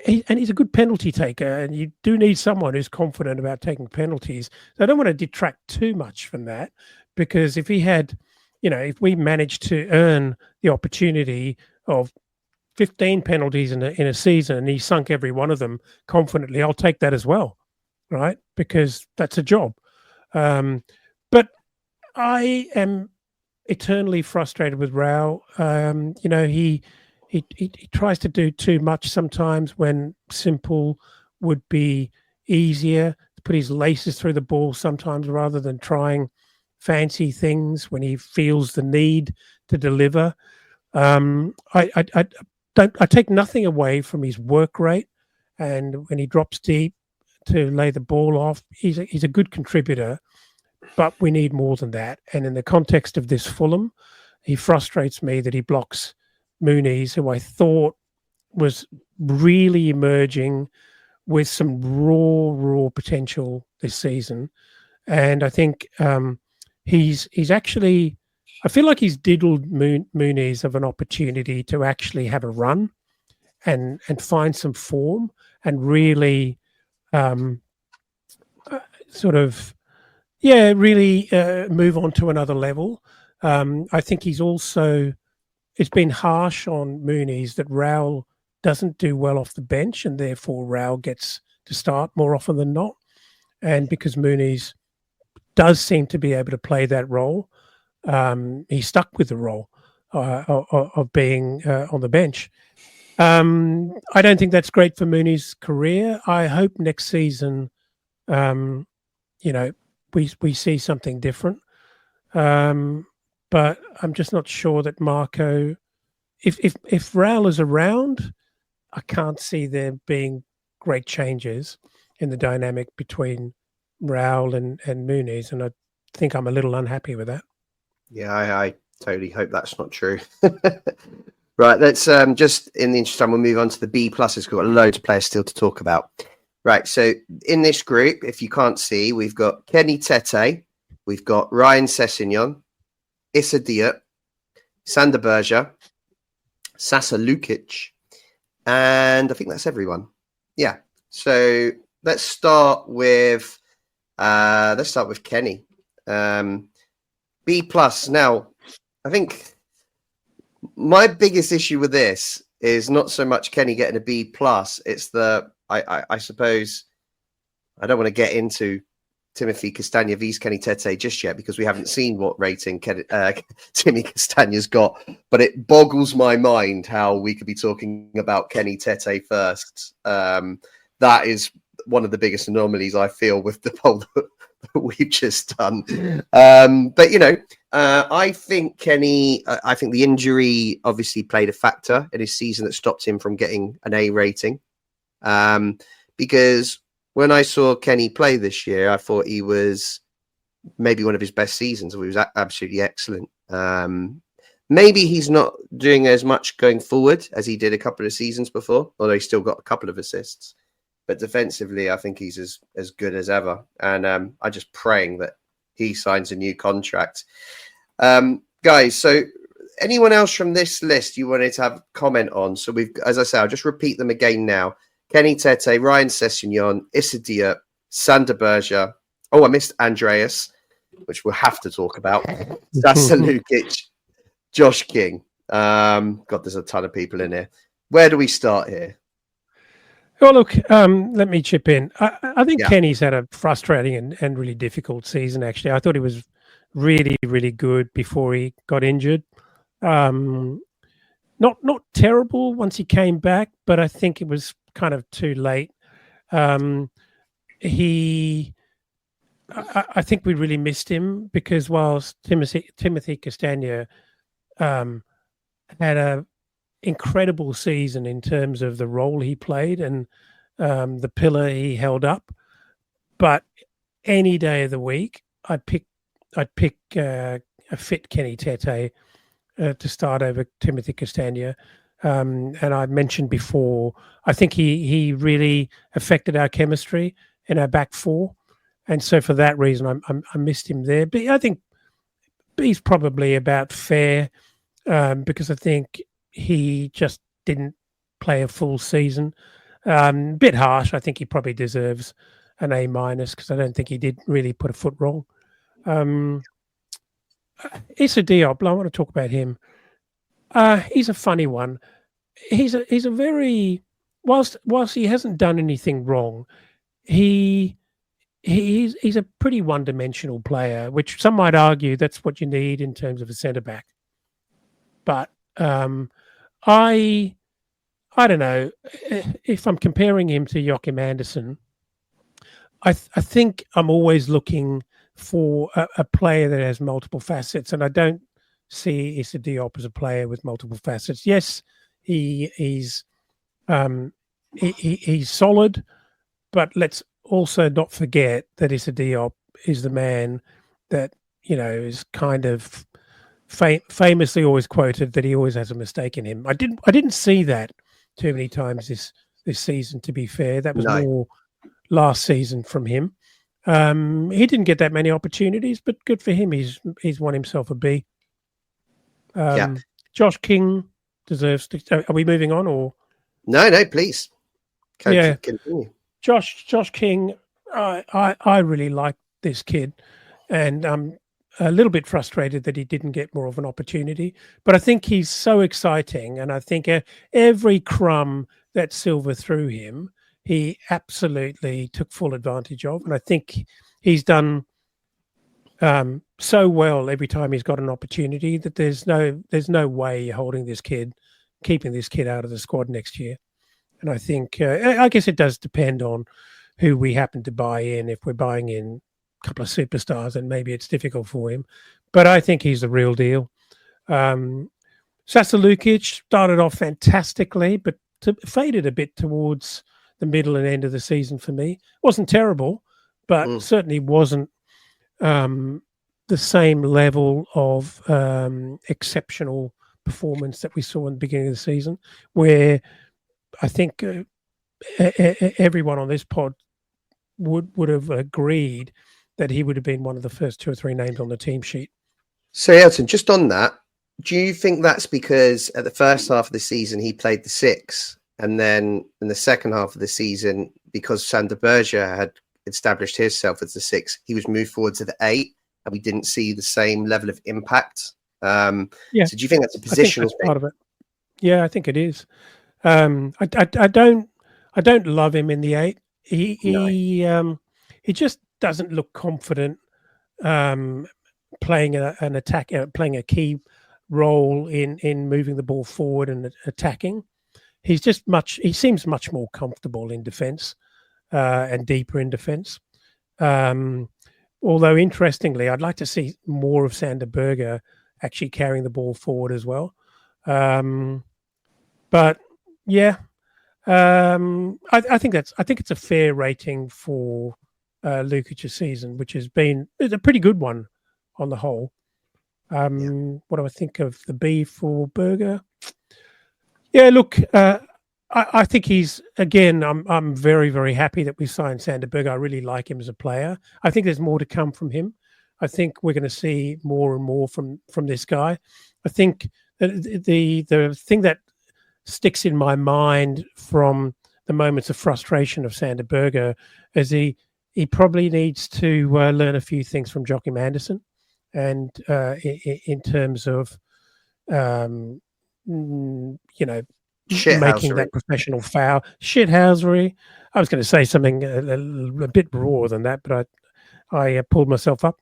he's a good penalty taker, and you do need someone who's confident about taking penalties. So I don't want to detract too much from that, because if he had, if we managed to earn the opportunity of 15 penalties in a season and he sunk every one of them confidently, I'll take that as well, right? Because that's a job. But I am eternally frustrated with Raul. He tries to do too much sometimes when simple would be easier, to put his laces through the ball sometimes rather than trying fancy things when he feels the need to deliver. I take nothing away from his work rate, and when he drops deep to lay the ball off, he's a good contributor, but we need more than that. And in the context of this Fulham, he frustrates me that he blocks Muniz, who I thought was really emerging with some raw potential this season. And I think he's actually, I feel like he's diddled Muniz of an opportunity to actually have a run and find some form and really really move on to another level. I think he's also, it's been harsh on Muniz that Raul doesn't do well off the bench, and therefore Raul gets to start more often than not. And because Muniz does seem to be able to play that role, he's stuck with the role of being on the bench. I don't think that's great for Muniz's career. I hope next season, we see something different. But I'm just not sure that Marco, if Raul is around, I can't see there being great changes in the dynamic between Raul and Muniz, and I think I'm a little unhappy with that. Yeah, I totally hope that's not true. Right, let's just in the interest of time, we'll move on to the B pluses. We've got loads of players still to talk about. Right, so in this group, if you can't see, we've got Kenny Tete, we've got Ryan Sessegnon, Issa Diop, Sander Berge, Sasa Lukic, and I think that's everyone. Yeah. So let's start with Kenny. B plus. Now, I think my biggest issue with this is not so much Kenny getting a B plus. It's I suppose I don't want to get into Timothy Castagna vs Kenny Tete just yet, because we haven't seen what rating Timmy Castagna's got, but it boggles my mind how we could be talking about Kenny Tete first. That is one of the biggest anomalies I feel with the poll that we've just done. But I think Kenny, I think the injury obviously played a factor in his season that stopped him from getting an A rating, because when I saw Kenny play this year, I thought he was maybe one of his best seasons. He was absolutely excellent. Maybe he's not doing as much going forward as he did a couple of seasons before, although he's still got a couple of assists. But defensively, I think he's as good as ever. And I'm just praying that he signs a new contract. Guys, so anyone else from this list you wanted to have comment on? So we've, as I say, I'll just repeat them again now. Kenny Tete, Ryan Sessegnon, Issa Diop, Sander Berge. Oh, I missed Andreas, which we'll have to talk about. Sasa Lukic, Josh King. God, there's a ton of people in here. Where do we start here? Well, look, let me chip in. I think Kenny's had a frustrating and really difficult season, actually. I thought he was really, really good before he got injured. Not terrible once he came back, but I think it was kind of too late. I think we really missed him, because whilst Timothy Castagna had a incredible season in terms of the role he played and the pillar he held up, but any day of the week I'd pick a fit Kenny Tete to start over Timothy Castagna. And I mentioned before, I think he really affected our chemistry in our back four. And so for that reason, I missed him there. But I think B's probably about fair because I think he just didn't play a full season. Bit harsh. I think he probably deserves an A- because I don't think he did really put a foot wrong. Issa Diop, I want to talk about him. He's a funny one. He's a very whilst he hasn't done anything wrong, he's a pretty one-dimensional player, which some might argue that's what you need in terms of a centre back. But I don't know if I'm comparing him to Joachim Andersen. I think I'm always looking for a player that has multiple facets, and I don't see Issa Diop as a player with multiple facets. Yes, he's solid, but let's also not forget that Issa Diop is the man that is kind of famously always quoted that he always has a mistake in him. I didn't see that too many times this season. To be fair, that was more last season from him. He didn't get that many opportunities, but good for him. He's won himself a B. Josh King deserves to. Are we moving on or? No, please. Continue. Josh King. I really like this kid, and I'm a little bit frustrated that he didn't get more of an opportunity. But I think he's so exciting, and I think every crumb that Silva threw him, he absolutely took full advantage of, and I think he's done so well every time he's got an opportunity that there's no way you're keeping this kid out of the squad next year. And I think I guess it does depend on who we happen to buy in. If we're buying in a couple of superstars, then maybe it's difficult for him. But I think he's the real deal. Sasa Lukic started off fantastically, but faded a bit towards the middle and end of the season for me. Wasn't terrible, but certainly wasn't the same level of exceptional performance that we saw in the beginning of the season, where I think everyone on this pod would have agreed that he would have been one of the first 2 or 3 names on the team sheet. So, Elton, just on that, do you think that's because at the first half of the season he played the 6, and then in the second half of the season, because Sander Berge had established himself as the 6, he was moved forward to the 8, and we didn't see the same level of impact? So do you think that's a positional thing? Part of it. Yeah, I think it is. I don't love him in the 8. He just doesn't look confident playing an attack, playing a key role in moving the ball forward and attacking. He seems much more comfortable in defence and deeper in defence. Although interestingly, I'd like to see more of Sander Berge actually carrying the ball forward as well. But yeah, I think it's a fair rating for Lukic's season, which has been a pretty good one on the whole. What do I think of the B for Berge? Yeah, look, I think he's, again, I'm very, very happy that we signed Sander Berge. I really like him as a player. I think there's more to come from him. I think we're going to see more and more from this guy. I think the thing that sticks in my mind from the moments of frustration of Sander Berge is he probably needs to learn a few things from Joachim Andersen, and in terms of making that professional foul, shithousery. I was going to say something a bit rawer than that, but I pulled myself up.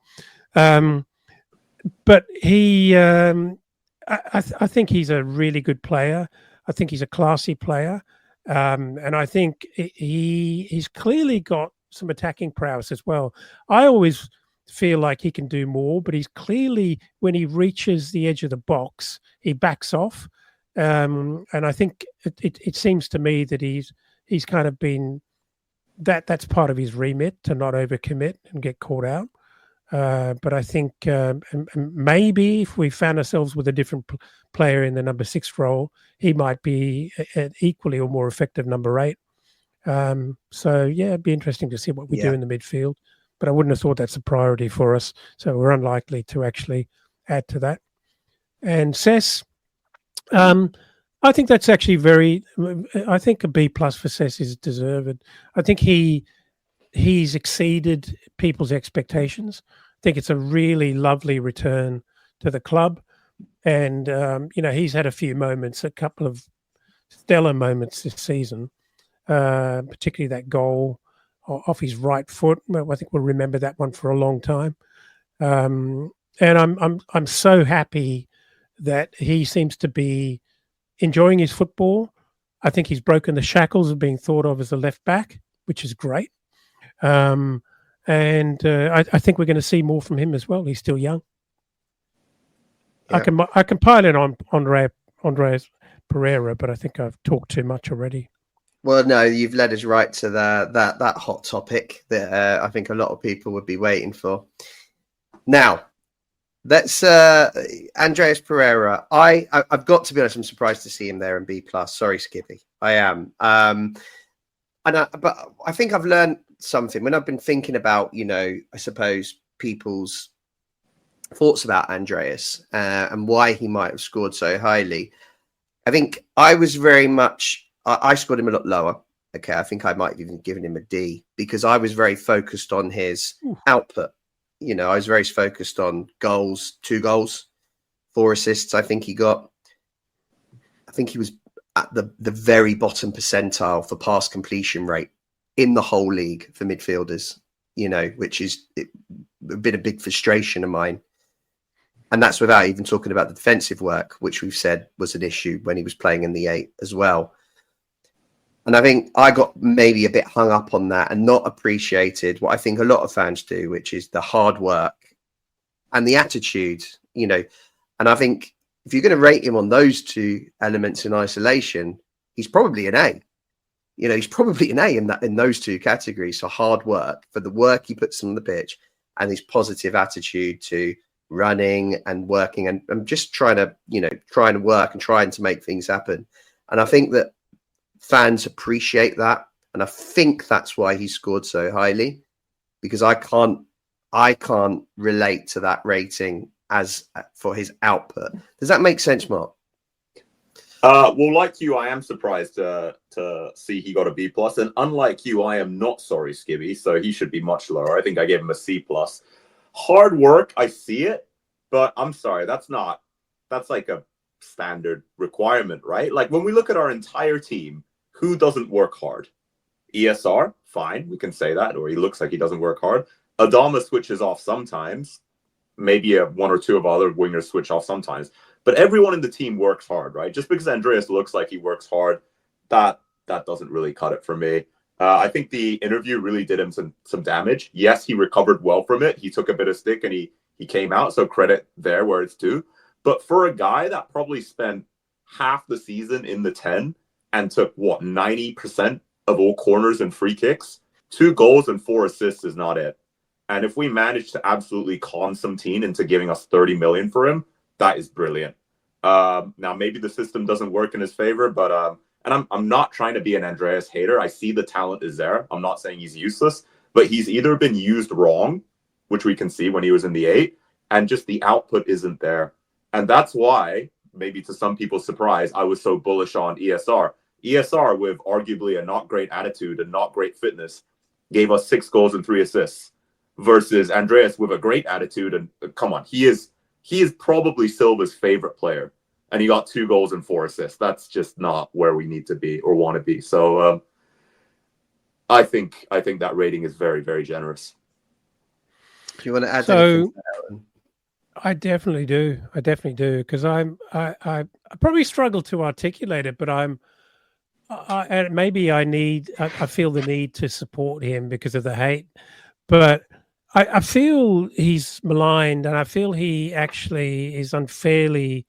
But he, I think he's a really good player. I think he's a classy player, and I think he's clearly got some attacking prowess as well. I always feel like he can do more, but he's clearly, when he reaches the edge of the box, he backs off. And I think it seems to me that he's kind of been that's part of his remit, to not overcommit and get caught out. But I think maybe if we found ourselves with a different player in the number 6 role, he might be an equally or more effective number 8. So, yeah, it'd be interesting to see what we do in the midfield. But I wouldn't have thought that's a priority for us. So we're unlikely to actually add to that. And Cess, I think that's actually I think a B+ for Cess is deserved. I think he's exceeded people's expectations. I think it's a really lovely return to the club. And, he's had a few moments, a couple of stellar moments this season, particularly that goal off his right foot. I think we'll remember that one for a long time. And I'm so happy that he seems to be enjoying his football. I think he's broken the shackles of being thought of as a left back, which is great. And I think we're going to see more from him as well. He's still young. Yeah. I can pile in on Andreas Pereira, but I think I've talked too much already. Well, no, you've led us right to that hot topic that I think a lot of people would be waiting for. Now, let's Andreas Pereira. I've got to be honest, I'm surprised to see him there in B+. Sorry, Skippy, I am. But I think I've learned something when I've been thinking about, I suppose people's thoughts about Andreas and why he might have scored so highly. I think I was very much. I scored him a lot lower. Okay, I think I might have even given him a D because I was very focused on his output. I was very focused on goals, 2 goals, 4 assists. I think he got. I think he was at the very bottom percentile for pass completion rate in the whole league for midfielders. Which is been a big frustration of mine. And that's without even talking about the defensive work, which we've said was an issue when he was playing in the 8 as well. And I think I got maybe a bit hung up on that and not appreciated what I think a lot of fans do, which is the hard work and the attitude, And I think if you're going to rate him on those 2 elements in isolation, he's probably an A. He's probably an A in those 2 categories. So hard work for the work he puts on the pitch and his positive attitude to running and working and just trying to work and trying to make things happen. And I think that fans appreciate that. And I think that's why he scored so highly, because I can't relate to that rating as for his output. Does that make sense, Mark? Well, like you, I am surprised to see he got a B+. And unlike you, I am not sorry, Skibby. So he should be much lower. I think I gave him a C+. Hard work, I see it, but I'm sorry, that's like a standard requirement, right? Like when we look at our entire team, who doesn't work hard? ESR, fine, we can say that, or he looks like he doesn't work hard. Adama switches off sometimes. Maybe 1 or 2 of other wingers switch off sometimes. But everyone in the team works hard, right? Just because Andreas looks like he works hard, that doesn't really cut it for me. I think the interview really did him some damage. Yes, he recovered well from it. He took a bit of stick and he came out, so credit there where it's due. But for a guy that probably spent half the season in the 10 and took, 90% of all corners and free kicks, 2 goals and 4 assists is not it. And if we manage to absolutely con some team into giving us 30 million for him, that is brilliant. Now, maybe the system doesn't work in his favor, but and I'm not trying to be an Andreas hater. I see the talent is there. I'm not saying he's useless, but he's either been used wrong, which we can see when he was in the 8, and just the output isn't there. And that's why, maybe to some people's surprise, I was so bullish on ESR. ESR, with arguably a not great attitude and not great fitness, gave us 6 goals and 3 assists, versus Andreas with a great attitude. And come on, he is probably Silva's favorite player, and he got 2 goals and 4 assists. That's just not where we need to be or want to be. So I think that rating is very, very generous. Do you want to add anything to that? I definitely do, because I probably struggle to articulate it, but I feel the need to support him because of the hate, but I feel he's maligned, and I feel he actually is unfairly,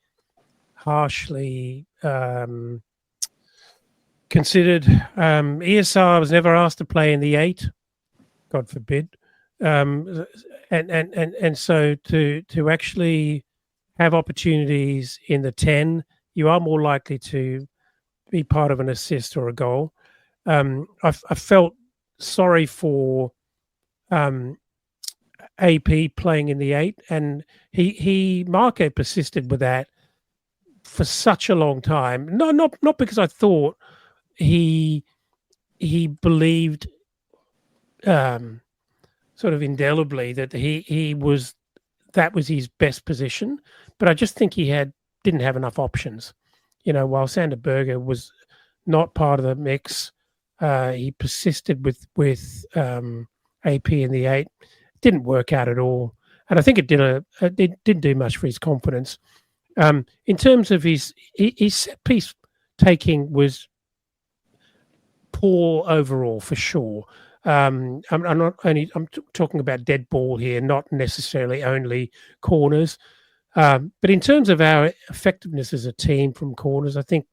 harshly considered. ESR was never asked to play in the 8, God forbid. And so to actually have opportunities in the 10, you are more likely to be part of an assist or a goal. I felt sorry for AP playing in the 8, and Marco persisted with that for such a long time. Not because I thought he believed sort of indelibly that that was his best position, but I just think he didn't have enough options. While Sander Berge was not part of the mix, he persisted with AP in the 8. Didn't work out at all, and I think it didn't do much for his confidence. In terms of his set piece taking was poor overall for sure. I'm talking about dead ball here, not necessarily only corners. But in terms of our effectiveness as a team from corners, I think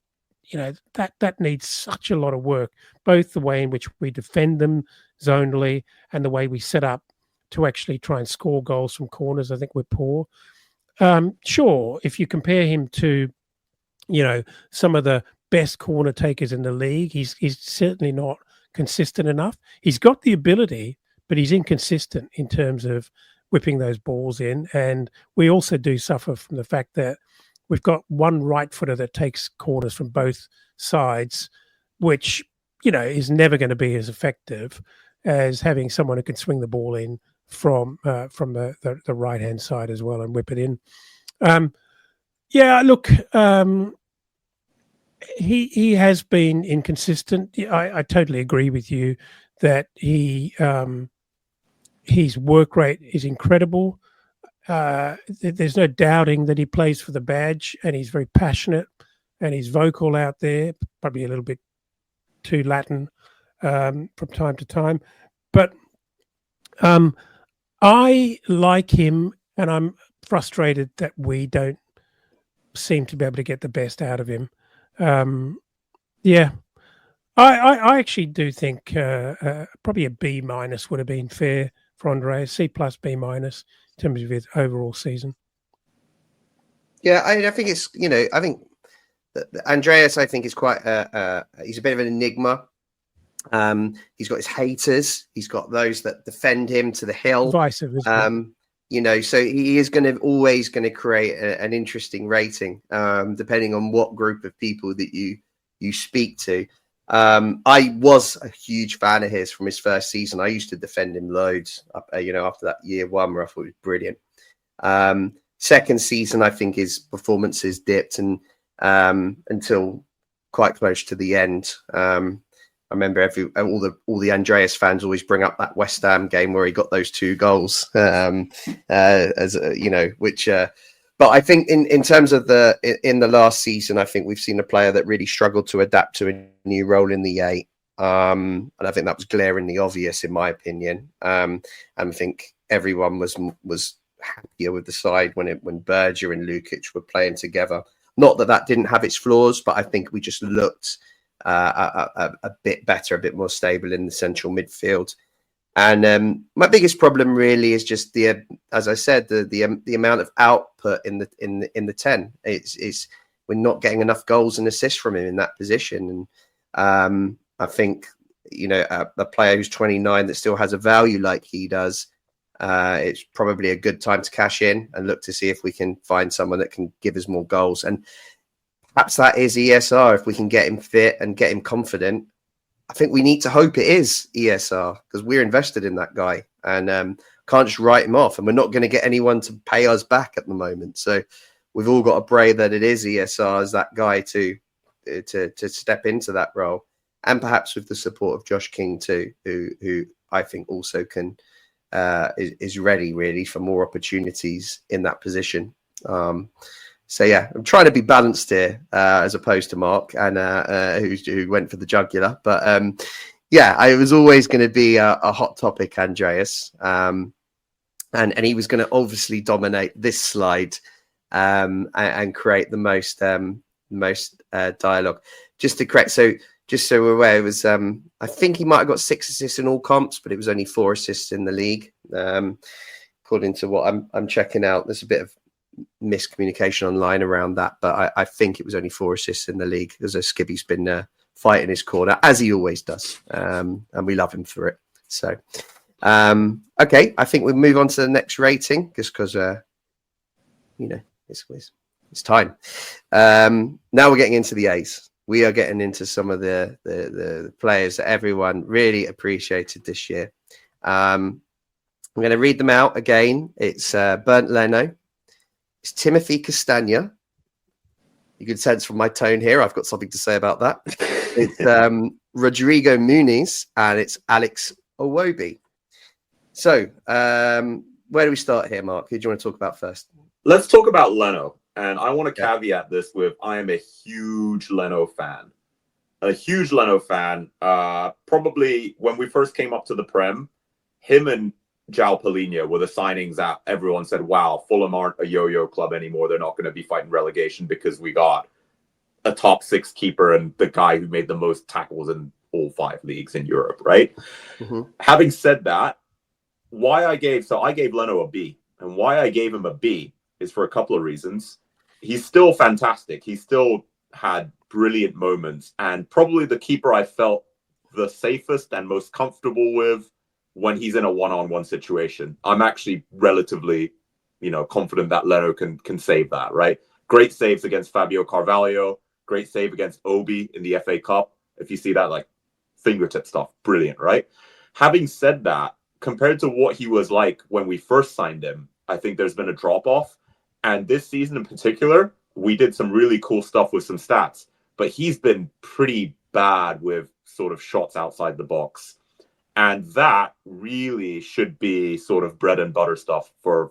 that needs such a lot of work, both the way in which we defend them zonally and the way we set up to actually try and score goals from corners. I think we're poor. Sure, if you compare him to, some of the best corner takers in the league, he's certainly not consistent enough. He's got the ability, but he's inconsistent in terms of whipping those balls in. And we also do suffer from the fact that we've got one right footer that takes corners from both sides, which, is never going to be as effective as having someone who can swing the ball in from the right hand side as well and whip it in. Look, he has been inconsistent. I totally agree with you that his work rate is incredible. There's no doubting that he plays for the badge, and he's very passionate and he's vocal out there, probably a little bit too Latin from time to time. But I like him, and I'm frustrated that we don't seem to be able to get the best out of him. I actually do think probably a B- would have been fair for Andreas. C+, B- in terms of his overall season. Yeah, I think it's I think that Andreas, I think, is quite he's a bit of an enigma. He's got his haters. He's got those that defend him to the hill. Divisive, isn't it? So he is always going to create an interesting rating, depending on what group of people that you speak to. I was a huge fan of his from his first season. I used to defend him loads, after that year one where I thought he was brilliant. Second season, I think his performances dipped and until quite close to the end. I remember all the Andreas fans always bring up that West Ham game where he got those 2 goals, but I think in terms of in the last season, I think we've seen a player that really struggled to adapt to a new role in the 8. And I think that was glaringly obvious in my opinion. And I think everyone was happier with the side when Berger and Lukic were playing together. Not that didn't have its flaws, but I think we just looked a bit better, a bit more stable in the central midfield. And my biggest problem really is just as I said, the amount of output in the 10. It's we're not getting enough goals and assists from him in that position. And I think a player who's 29 that still has a value like he does, it's probably a good time to cash in and look to see if we can find someone that can give us more goals. And perhaps that is ESR. If we can get him fit and get him confident, I think we need to hope it is ESR because we're invested in that guy and can't just write him off. And we're not going to get anyone to pay us back at the moment. So we've all got to pray that it is ESR as that guy to step into that role. And perhaps with the support of Josh King too, who I think also can is ready really for more opportunities in that position. So yeah, I'm trying to be balanced here as opposed to Mark and who went for the jugular. But it was always going to be a hot topic, Andreas, and he was going to obviously dominate this slide and create the most dialogue. Just to correct, just so we're aware, it was I think he might have got 6 assists in all comps, but it was only 4 assists in the league. According to what I'm checking out, there's a bit of miscommunication online around that, but I think it was only 4 assists in the league, because Skibby's been fighting his corner, as he always does, and we love him for it. So, okay, I think we'll move on to the next rating, just because, it's time. Now we're getting into the A's. We are getting into some of the players that everyone really appreciated this year. I'm going to read them out again. It's Bernd Leno. It's Timothy Castagna. You can sense from my tone here, I've got something to say about that. It's Rodrigo Muniz, and it's Alex Iwobi. So, where do we start here, Mark? Who do you want to talk about first? Let's talk about Leno. And I want to caveat this with, I am a huge Leno fan. A huge Leno fan. Probably when we first came up to the Prem, him and João Palhinha were the signings that everyone said, wow, Fulham aren't a yo-yo club anymore. They're not going to be fighting relegation because we got a top 6 keeper and the guy who made the most tackles in all 5 leagues in Europe, right? Mm-hmm. Having said that, I gave Leno a B. And why I gave him a B is for a couple of reasons. He's still fantastic. He still had brilliant moments, and probably the keeper I felt the safest and most comfortable with when he's in a one-on-one situation. I'm actually relatively, confident that Leno can save that, right? Great saves against Fabio Carvalho, great save against Obi in the FA Cup. If you see that, like, fingertip stuff, brilliant, right? Having said that, compared to what he was like when we first signed him, I think there's been a drop-off. And this season in particular, we did some really cool stuff with some stats, but he's been pretty bad with sort of shots outside the box. And that really should be sort of bread and butter stuff for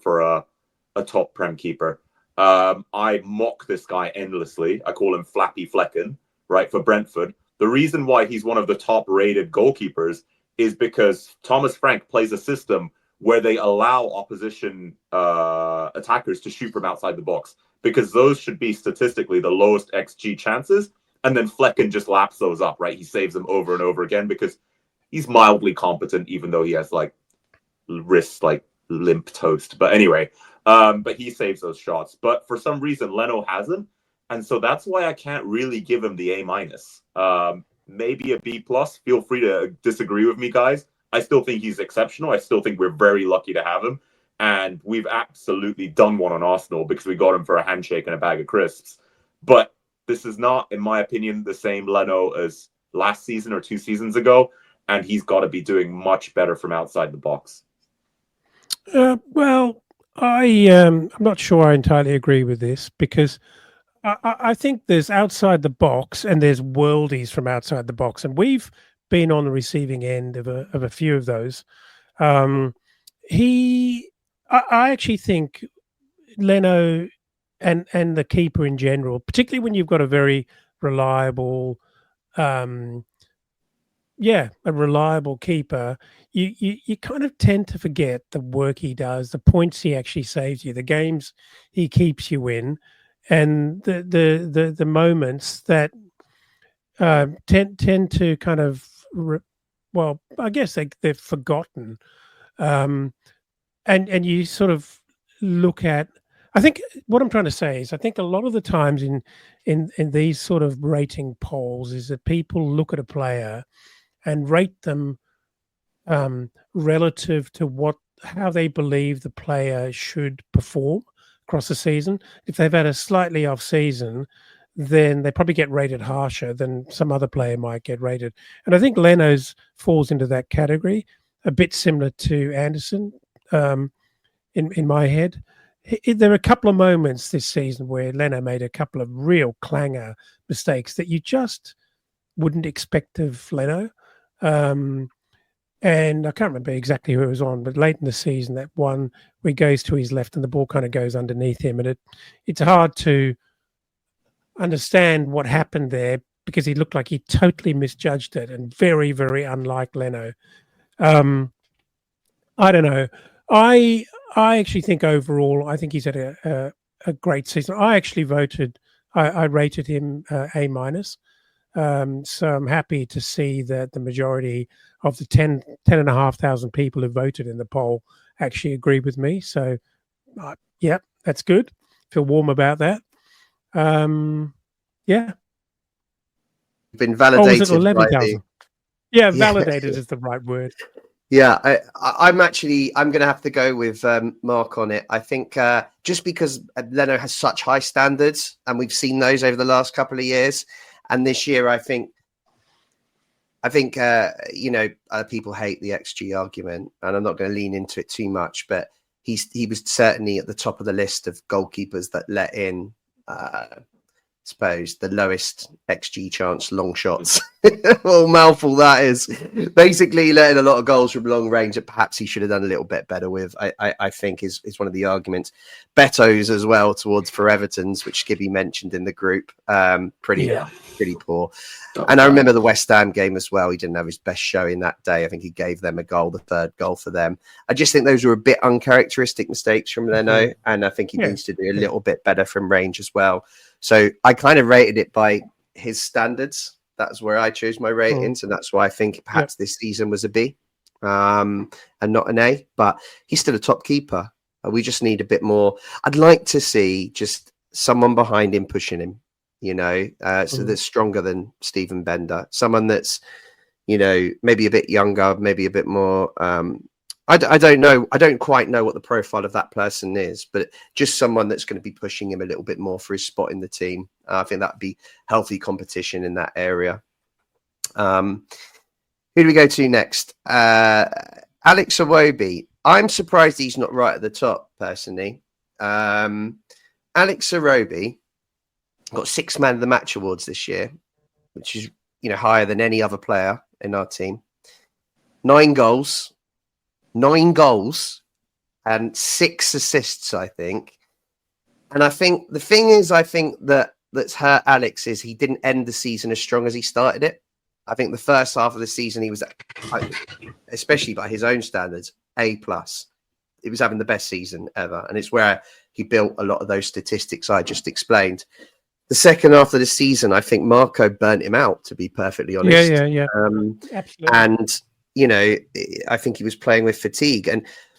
a top Prem keeper. I mock this guy endlessly. I call him Flappy Flecken, right, for Brentford. The reason why he's one of the top rated goalkeepers is because Thomas Frank plays a system where they allow opposition attackers to shoot from outside the box, because those should be statistically the lowest XG chances. And then Flecken just laps those up, right? He saves them over and over again because he's mildly competent, even though he has wrists like limp toast. But anyway, but he saves those shots. But for some reason, Leno hasn't. And so that's why I can't really give him the A-. Maybe a B+. Feel free to disagree with me, guys. I still think he's exceptional. I still think we're very lucky to have him. And we've absolutely done one on Arsenal because we got him for a handshake and a bag of crisps. But this is not, in my opinion, the same Leno as last season or 2 seasons ago. And he's got to be doing much better from outside the box. Well, I'm not sure I entirely agree with this, because I think there's outside the box and there's worldies from outside the box. And we've been on the receiving end of a few of those. I actually think Leno and the keeper in general, particularly when you've got a very reliable, a reliable keeper, you kind of tend to forget the work he does, the points he actually saves you, the games he keeps you in, and the moments that tend to kind of, well, I guess they're forgotten, and you sort of look at. I think what I'm trying to say is, I think a lot of the times in these sort of rating polls is that people look at a player and rate them relative to how they believe the player should perform across the season. If they've had a slightly off season, then they probably get rated harsher than some other player might get rated. And I think Leno's falls into that category, a bit similar to Anderson in my head. There are a couple of moments this season where Leno made a couple of real clanger mistakes that you just wouldn't expect of Leno. And I can't remember exactly who it was on, but late in the season, that one where he goes to his left and the ball kind of goes underneath him. And it's hard to understand what happened there, because he looked like he totally misjudged it, and very, very unlike Leno. I don't know. I actually think overall, I think he's had a great season. I actually I rated him A-. So I'm happy to see that the majority of the 10,500 people who voted in the poll actually agree with me. So, yeah, that's good. Feel warm about that. Yeah. Been Oh, was it validated by 11,000? Yeah, validated is the right word. Yeah, I'm going to have to go with Mark on it. I think just because Leno has such high standards, and we've seen those over the last couple of years, and this year, I think people hate the XG argument, and I'm not going to lean into it too much, but he was certainly at the top of the list of goalkeepers that let in. Suppose the lowest XG chance long shots. Well, mouthful that is. Basically letting a lot of goals from long range that perhaps he should have done a little bit better with. I think is one of the arguments. Beto's as well towards for Everton's, which Gibby mentioned in the group. Pretty poor. And I remember the West Ham game as well. He didn't have his best showing that day. I think he gave them a goal, the third goal for them. I just think those were a bit uncharacteristic mistakes from Leno, and I think he needs to do a little bit better from range as well. So I kind of rated it by his standards. That's where I chose my ratings, and that's why I think perhaps this season was a B and not an A. But he's still a top keeper. We just need a bit more. I'd like to see just someone behind him pushing him, so that's stronger than Stephen Bender. Someone that's, maybe a bit younger, maybe a bit more. I don't know. I don't quite know what the profile of that person is, but just someone that's going to be pushing him a little bit more for his spot in the team. I think that would be healthy competition in that area. Who do we go to next? Alex Iwobi. I'm surprised he's not right at the top, personally. Alex Iwobi got 6 Man of the Match awards this year, which is higher than any other player in our team. 9 goals and 6 assists, I think. And I think the thing is, that's hurt Alex is he didn't end the season as strong as he started it. I think the first half of the season he was, especially by his own standards, A+. He was having the best season ever. And it's where he built a lot of those statistics I just explained. The second half of the season, I think Marco burnt him out, to be perfectly honest. Yeah. Absolutely. And I think he was playing with fatigue.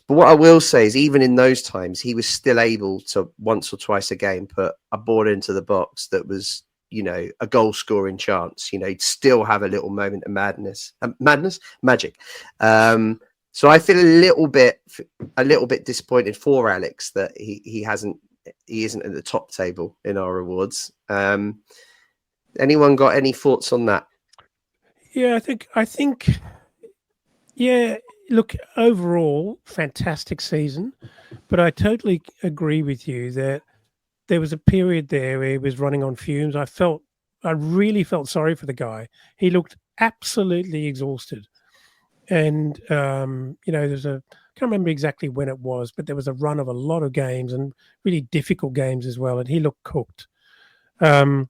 But what I will say is, even in those times, he was still able to once or twice a game put a ball into the box that was, a goal scoring chance. He'd still have a little moment of magic. So I feel a little bit disappointed for Alex that he isn't at the top table in our awards. Anyone got any thoughts on that? Yeah, I think. Yeah, look, overall, fantastic season. But I totally agree with you that there was a period there where he was running on fumes. I really felt sorry for the guy. He looked absolutely exhausted. And, I can't remember exactly when it was, but there was a run of a lot of games and really difficult games as well. And he looked cooked. And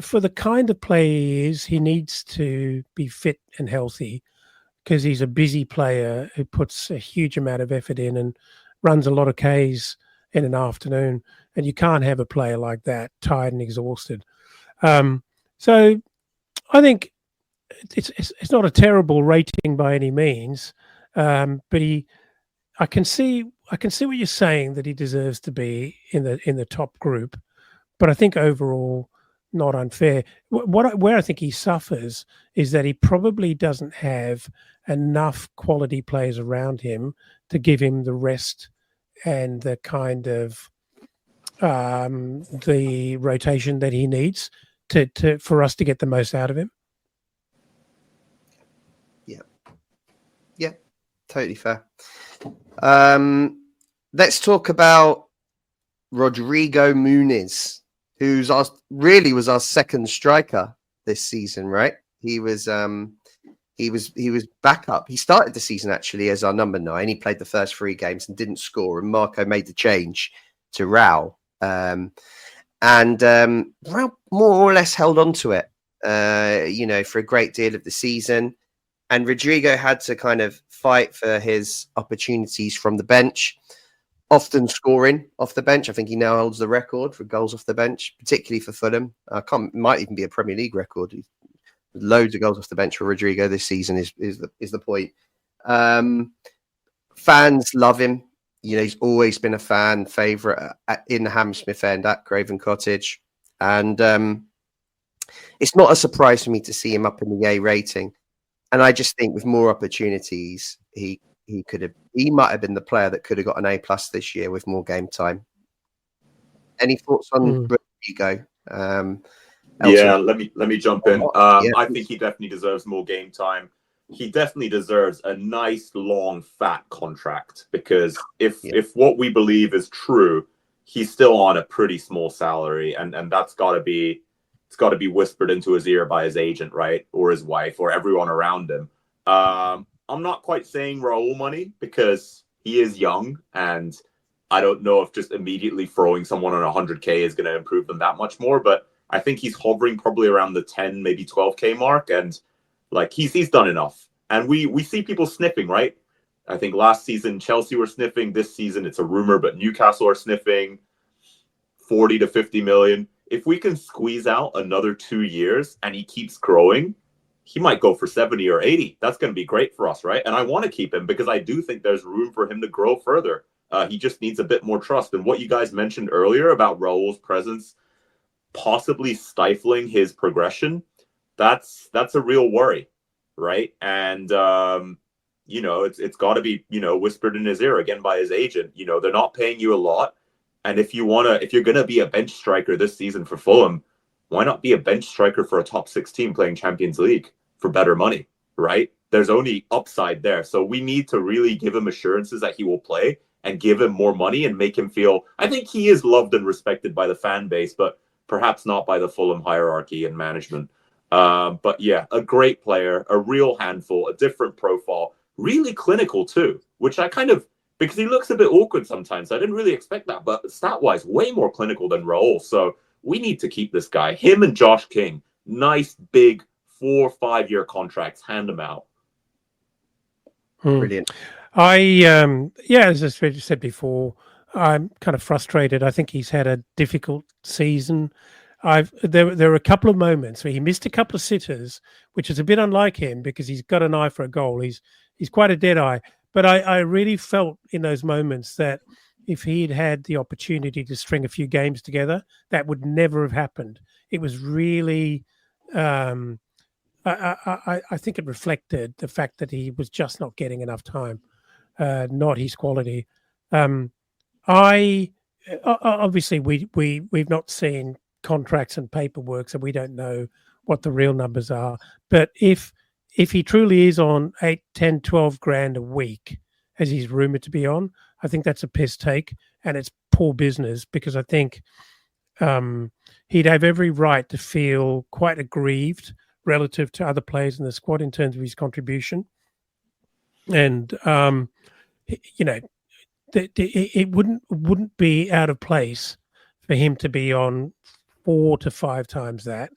for the kind of player he is, he needs to be fit and healthy, because he's a busy player who puts a huge amount of effort in and runs a lot of Ks in an afternoon. And you can't have a player like that tired and exhausted. So I think it's not a terrible rating by any means, but I can see what you're saying, that he deserves to be in the top group. But I think overall, not unfair. Where I think he suffers is that he probably doesn't have enough quality players around him to give him the rest and the kind of the rotation that he needs for us to get the most out of him. Yeah, totally fair. Let's talk about Rodrigo Muniz, who's was our second striker this season, right? He was backup. He started the season actually as our number 9. He played the first 3 games and didn't score, and Marco made the change to Raul. And Raul more or less held on to it, for a great deal of the season. And Rodrigo had to kind of fight for his opportunities from the bench, often scoring off the bench. I think he now holds the record for goals off the bench, particularly for Fulham. Might even be a Premier League record. Loads of goals off the bench for Rodrigo this season is the point. fans love him. He's always been a fan favourite in the Hammersmith End at Craven Cottage. And it's not a surprise for me to see him up in the A rating. And I just think with more opportunities, he might have been the player that could have got an A+ this year with more game time. Any thoughts on Rodrigo? Let me jump in. Yeah, I think he definitely deserves more game time. He definitely deserves a nice, long, fat contract, because if what we believe is true, he's still on a pretty small salary, and that's got to be whispered into his ear by his agent, right, or his wife, or everyone around him. I'm not quite saying Raul money, because he is young, and I don't know if just immediately throwing someone on 100K is going to improve them that much more, but I think he's hovering probably around the 10, maybe 12K mark, and like he's done enough. And we see people sniffing, right? I think last season Chelsea were sniffing. This season it's a rumor, but Newcastle are sniffing 40 to 50 million. If we can squeeze out another 2 years and he keeps growing, he might go for 70 or 80. That's going to be great for us, right? And I want to keep him because I do think there's room for him to grow further. He just needs a bit more trust. And what you guys mentioned earlier about Raul's presence possibly stifling his progression, that's a real worry, right? And it's got to be whispered in his ear again by his agent. They're not paying you a lot, and if you're gonna be a bench striker this season for Fulham, why not be a bench striker for a top 6 team playing Champions League for better money, right? There's only upside there, so we need to really give him assurances that he will play and give him more money and make him feel. I think he is loved and respected by the fan base, but perhaps not by the Fulham hierarchy and management. But yeah, a great player, a real handful, a different profile, really clinical too, which I because he looks a bit awkward sometimes. I didn't really expect that, but stat-wise, way more clinical than Raul. So we need to keep this guy. Him and Josh King, nice, big 4 or 5 year contracts, hand them out. Brilliant. As I said before, I'm kind of frustrated. I think he's had a difficult season. There are a couple of moments where he missed a couple of sitters, which is a bit unlike him because he's got an eye for a goal. He's quite a dead eye. But I really felt in those moments that if he'd had the opportunity to string a few games together, that would never have happened. It was really, I think it reflected the fact that he was just not getting enough time, not his quality. Obviously we've not seen contracts and paperwork, so we don't know what the real numbers are. But if he truly is on 8, 10, 12 grand a week, as he's rumored to be on, I think that's a piss take and it's poor business, because I think he'd have every right to feel quite aggrieved relative to other players in the squad in terms of his contribution. And, it wouldn't be out of place for him to be on 4 to 5 times that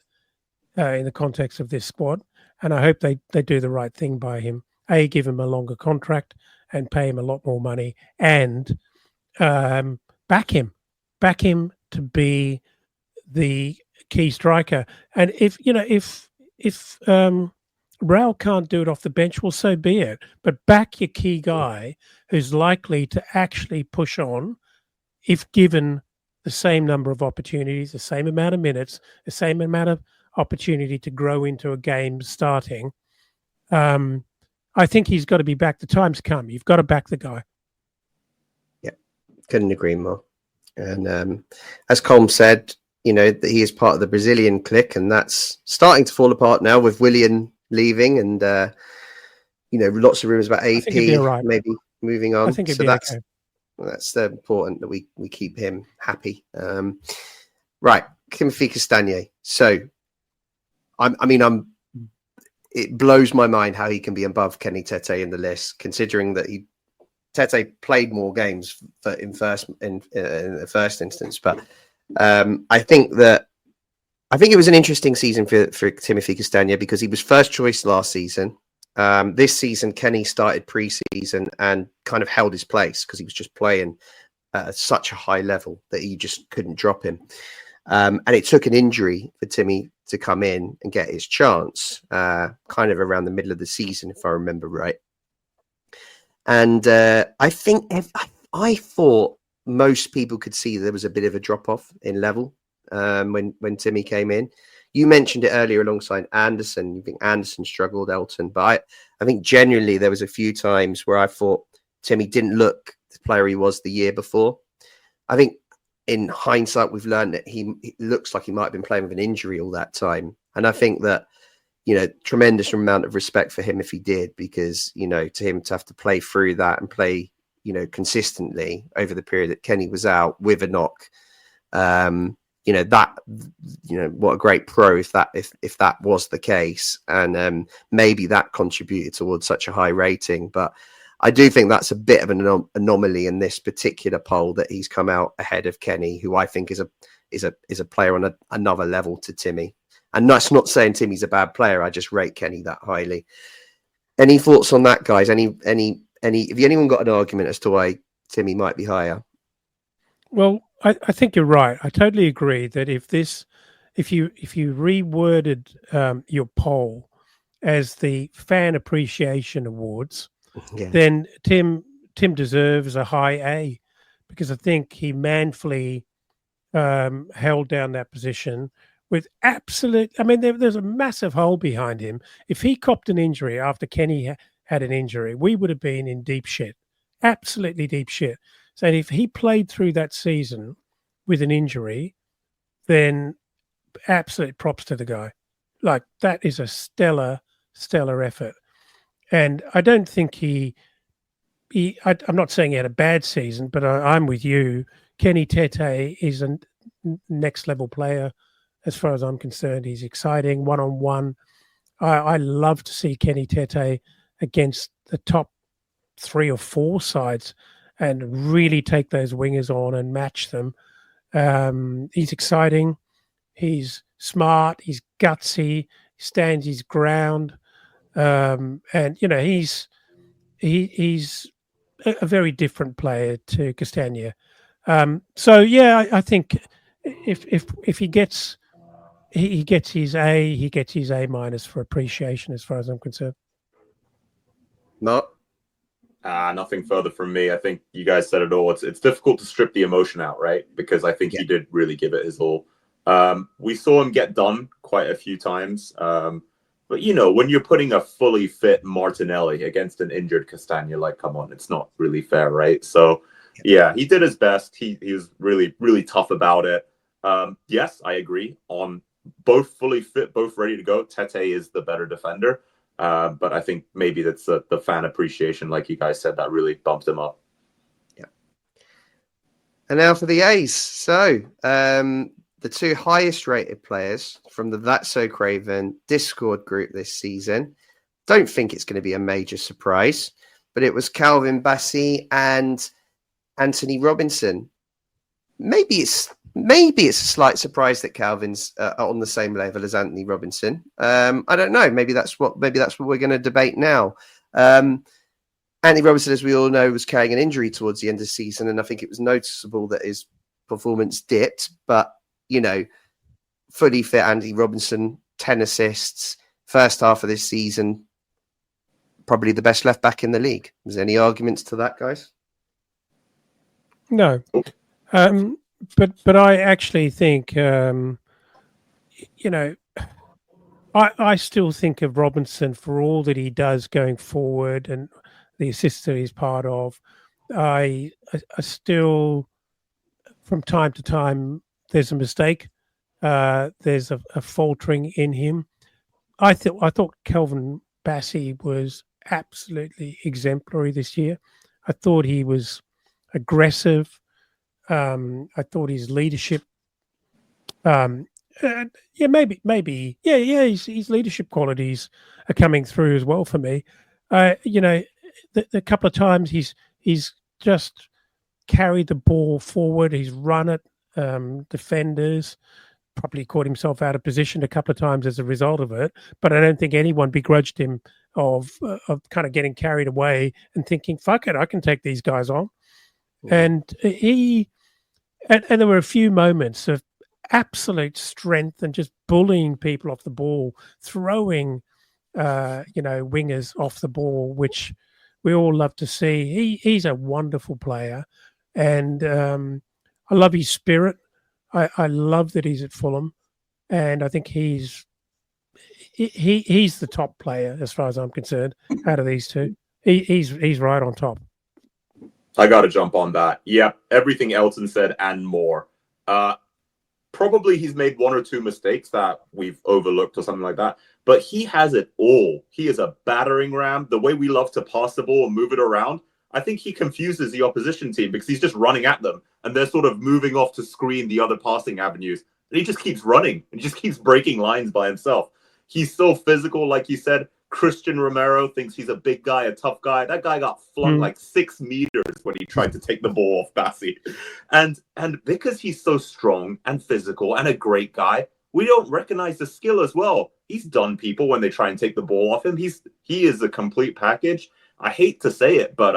in the context of this squad. And I hope they do the right thing by him. Give him a longer contract and pay him a lot more money, and back him to be the key striker. And if Raul can't do it off the bench, well, so be it. But back your key guy who's likely to actually push on if given the same number of opportunities, the same amount of minutes, the same amount of opportunity to grow into a game starting. I think he's got to be back. The time's come. You've got to back the guy. Yeah, couldn't agree more. And as Colm said, that he is part of the Brazilian clique, and that's starting to fall apart now with Willian leaving, and lots of rumors about AP maybe moving on. I think so that's important that we keep him happy. Right, Timothy Castagne. So, it blows my mind how he can be above Kenny Tete in the list, considering that Tete played more games in the first instance. But I think it was an interesting season for Timothy Castagne because he was first choice last season. This season, Kenny started pre-season and kind of held his place because he was just playing at such a high level that you just couldn't drop him. And it took an injury for Timmy to come in and get his chance, kind of around the middle of the season, if I remember right. And I think I thought most people could see there was a bit of a drop off in level when Timmy came in. You mentioned it earlier alongside Anderson. You think Anderson struggled, Elton, but I think genuinely there was a few times where I thought Timmy didn't look the player he was the year before. I think in hindsight, we've learned that he looks like he might have been playing with an injury all that time. And I think that, tremendous amount of respect for him if he did, because, to him to have to play through that and play, consistently over the period that Kenny was out with a knock, what a great pro if that was the case. And maybe that contributed towards such a high rating. But I do think that's a bit of an anomaly in this particular poll, that he's come out ahead of Kenny, who I think is a player on another level to Timmy. And that's not saying Timmy's a bad player. I just rate Kenny that highly. Any thoughts on that, guys? Have anyone got an argument as to why Timmy might be higher? Well, I think you're right. I totally agree that if you reworded your poll as the Fan Appreciation Awards, then Tim deserves a high A, because I think he manfully held down that position with absolute. I mean, there's a massive hole behind him. If he copped an injury after Kenny had an injury, we would have been in deep shit, absolutely deep shit. So if he played through that season with an injury, then absolute props to the guy. Like, that is a stellar effort. And I don't think I'm not saying he had a bad season, but I'm with you. Kenny Tete is a next level player as far as I'm concerned. He's exciting one-on-one. I love to see Kenny Tete against the top 3 or 4 sides and really take those wingers on and match them. He's exciting. He's smart. He's gutsy. He stands his ground. And he's a very different player to Castagna. So yeah, I think if he gets his A, he gets his A minus for appreciation, as far as I'm concerned. No. Nothing further from me. I think you guys said it all. It's difficult to strip the emotion out, right? Because I think he did really give it his all. We saw him get done quite a few times. But, when you're putting a fully fit Martinelli against an injured Castagna, like, come on, it's not really fair, right? So, yeah, he did his best. He was really, really tough about it. Yes, I agree. On both fully fit, both ready to go, Tete is the better defender. But I think maybe that's the fan appreciation, like you guys said, that really bumped him up. Yeah. And now for the A's. So, the 2 highest rated players from the That's So Craven Discord group this season. Don't think it's going to be a major surprise, but it was Calvin Bassey and Anthony Robinson. Maybe it's a slight surprise that Calvin's on the same level as Anthony Robinson. I don't know. Maybe that's what we're going to debate now. Anthony Robinson, as we all know, was carrying an injury towards the end of the season, and I think it was noticeable that his performance dipped. But fully fit Anthony Robinson, 10 assists, first half of this season, probably the best left back in the league. Is there any arguments to that, guys? No. But I actually think, I still think of Robinson for all that he does going forward and the assists that he's part of. I still, from time to time, there's a mistake. There's a faltering in him. I thought Calvin Bassey was absolutely exemplary this year. I thought he was aggressive. I thought his leadership, his leadership qualities are coming through as well for me. The couple of times he's just carried the ball forward. He's run it. Defenders, probably caught himself out of position a couple of times as a result of it. But I don't think anyone begrudged him of kind of getting carried away and thinking, "Fuck it, I can take these guys on." Yeah. And there were a few moments of absolute strength and just bullying people off the ball, throwing, wingers off the ball, which we all love to see. He's a wonderful player, and I love his spirit. I love that he's at Fulham, and I think he's the top player as far as I'm concerned out of these two. He's right on top. I got to jump on that. Yep, everything Elton said and more. Probably he's made one or two mistakes that we've overlooked or something like that, but he has it all. He is a battering ram. The way we love to pass the ball and move it around, I think he confuses the opposition team because he's just running at them and they're sort of moving off to screen the other passing avenues. And he just keeps running and just keeps breaking lines by himself. He's so physical, like you said. Christian Romero thinks he's a big guy, a tough guy. That guy got flung like 6 meters when he tried to take the ball off Bassi. And because he's so strong and physical and a great guy, we don't recognize the skill as well. He's done people when they try and take the ball off him. He is a complete package. I hate to say it, but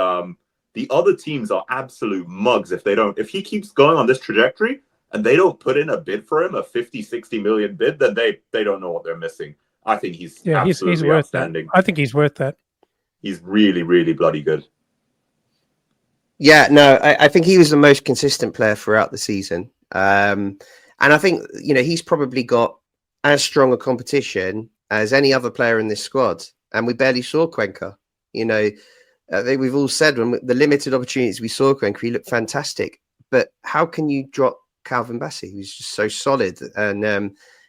the other teams are absolute mugs if he keeps going on this trajectory and they don't put in a bid for him, a 50, 60 million bid, then they don't know what they're missing. I think he's absolutely worth outstanding. that. I think he's worth that. He's really, really bloody good. Yeah, no, I think he was the most consistent player throughout the season. And I think, he's probably got as strong a competition as any other player in this squad. And we barely saw Cuenca. I think we've all said when the limited opportunities we saw Cuenca, he looked fantastic. But how can you drop Calvin Bassey, who's just so solid? And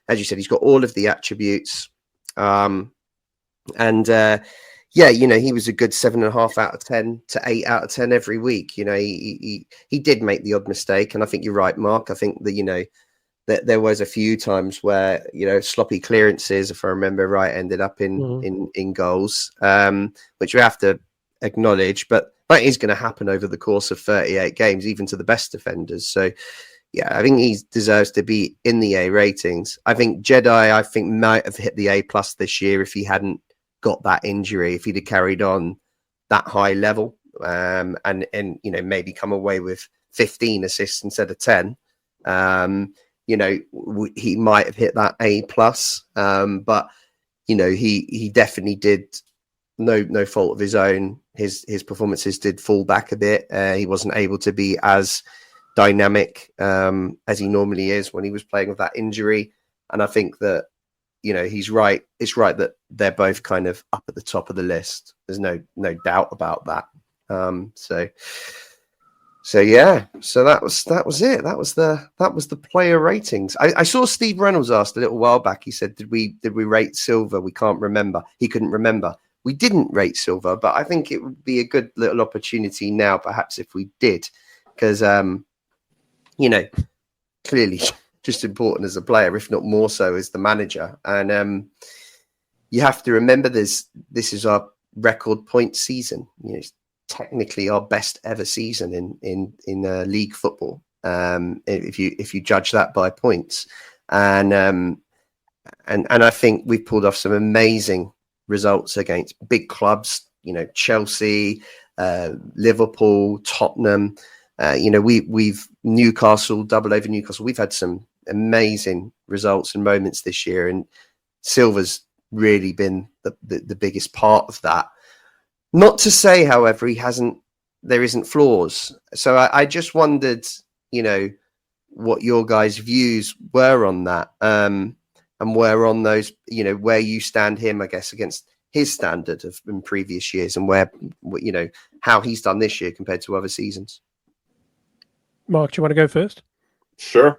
as you said, he's got all of the attributes. He was a good 7.5 out of 10 to 8 out of 10 every week. He did make the odd mistake, and I think you're right, Mark. I think that that there was a few times where sloppy clearances, if I remember right, ended up in goals, which we have to acknowledge. But that is going to happen over the course of 38 games, even to the best defenders. So. Yeah, I think he deserves to be in the A ratings. I think Jedi, might have hit the A+ this year if he hadn't got that injury, if he'd have carried on that high level, and maybe come away with 15 assists instead of 10. He might have hit that A+, but he definitely did. No fault of his own. His performances did fall back a bit. He wasn't able to be as dynamic as he normally is when he was playing with that injury, and I think that he's right. It's right that they're both kind of up at the top of the list. There's no doubt about that. So that was it. That was the player ratings. I saw Steve Reynolds asked a little while back. He said, "Did we rate Silva? We can't remember." He couldn't remember. We didn't rate Silva, but I think it would be a good little opportunity now, perhaps, if we did, because clearly just important as a player, if not more so as the manager. And you have to remember this is our record point season. It's technically our best ever season in league football. If you judge that by points, and I think we've pulled off some amazing results against big clubs, Chelsea, Liverpool, Tottenham. We've Newcastle, double over Newcastle. We've had some amazing results and moments this year, and Silva's really been the biggest part of that. Not to say, however, there isn't flaws. So I just wondered, what your guys' views were on that, and where on those, where you stand him, I guess, against his standard of in previous years, and where, how he's done this year compared to other seasons. Mark, do you want to go first? Sure.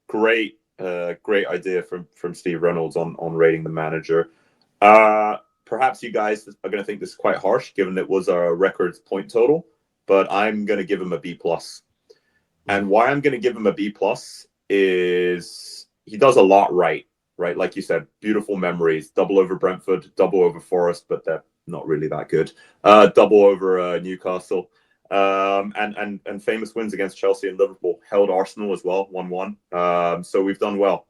Great idea from Steve Reynolds on rating the manager. Perhaps you guys are going to think this is quite harsh, given it was our record point total, but I'm going to give him a B+. And why I'm going to give him a B+ is he does a lot right? Like you said, beautiful memories, double over Brentford, double over Forest, but they're not really that good. Double over Newcastle. And famous wins against Chelsea and Liverpool. Held Arsenal as well, 1-1. So we've done well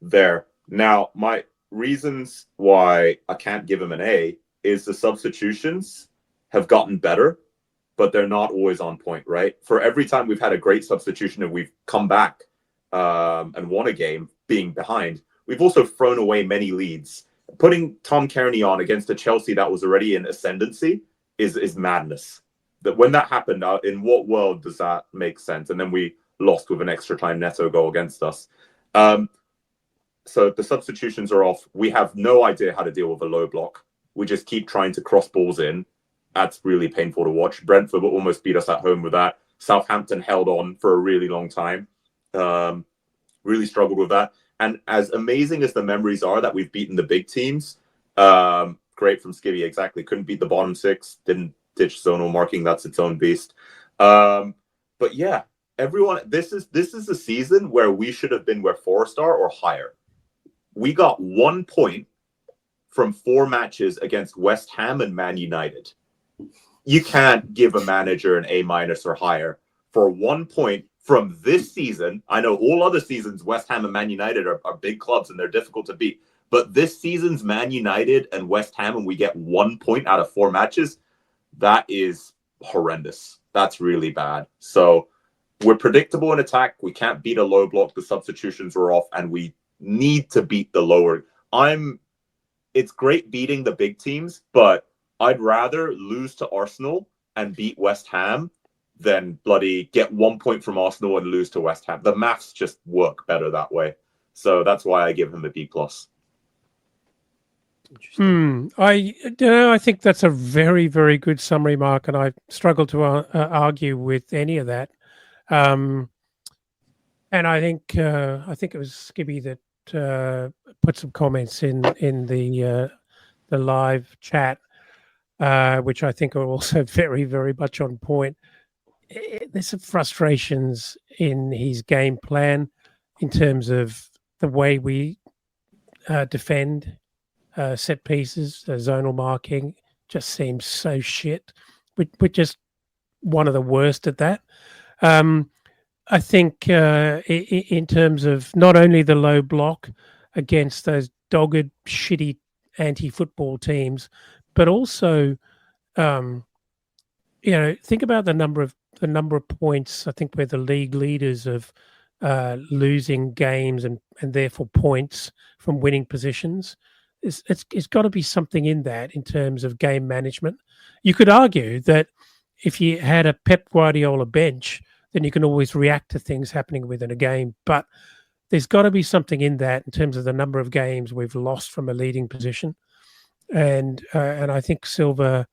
there. Now, my reasons why I can't give him an A is the substitutions have gotten better, but they're not always on point, right? For every time we've had a great substitution and we've come back and won a game being behind, we've also thrown away many leads. Putting Tom Kearney on against a Chelsea that was already in ascendancy is madness. That when that happened, in what world does that make sense? And then we lost with an extra time Neto goal against us. So the substitutions are off. We have no idea how to deal with a low block. We just keep trying to cross balls in. That's really painful to watch. Brentford almost beat us at home with that. Southampton held on for a really long time. Really struggled with that. And as amazing as the memories are that we've beaten the big teams, great from Skibby, exactly. Couldn't beat the bottom six, didn't ditch zonal marking. That's its own beast. But yeah, everyone, this is a season where we should have been where 4-star or higher. We got 1 point from 4 matches against West Ham and Man United. You can't give a manager an A- or higher for 1 point from this season. I know all other seasons, West Ham and Man United are big clubs and they're difficult to beat. But this season's Man United and West Ham, and we get 1 point out of 4 matches, that is horrendous. That's really bad. So we're predictable in attack. We can't beat a low block. The substitutions were off, and we need to beat the lower. It's great beating the big teams, but I'd rather lose to Arsenal and beat West Ham than bloody get 1 point from Arsenal and lose to West Ham. The maths just work better that way. So that's why I give him a B+. I think that's a very, very good summary, Mark, and I struggle to argue with any of that. And I think it was Skibby that put some comments in the live chat, which I think are also very, very much on point. There's some frustrations in his game plan in terms of the way we defend set pieces. Zonal marking just seems so shit. We're just one of the worst at that. I think in terms of not only the low block against those dogged, shitty anti-football teams, but also, think about the number of points. I think we're the league leaders of losing games and therefore points from winning positions. It's got to be something in that in terms of game management. You could argue that if you had a Pep Guardiola bench, then you can always react to things happening within a game. But there's got to be something in that in terms of the number of games we've lost from a leading position. And I think Silva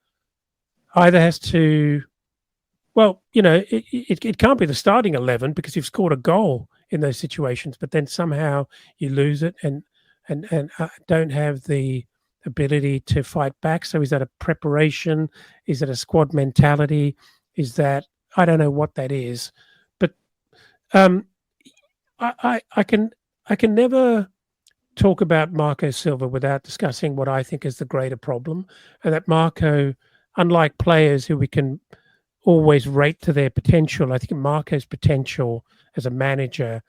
either has to, it can't be the starting 11 because you've scored a goal in those situations, but then somehow you lose it and don't have the ability to fight back. So is that a preparation? Is it a squad mentality? Is that, I don't know what that is, but I can never talk about Marco Silva without discussing what I think is the greater problem, and that Marco, unlike players who we can always rate to their potential, I think Marco's potential as a manager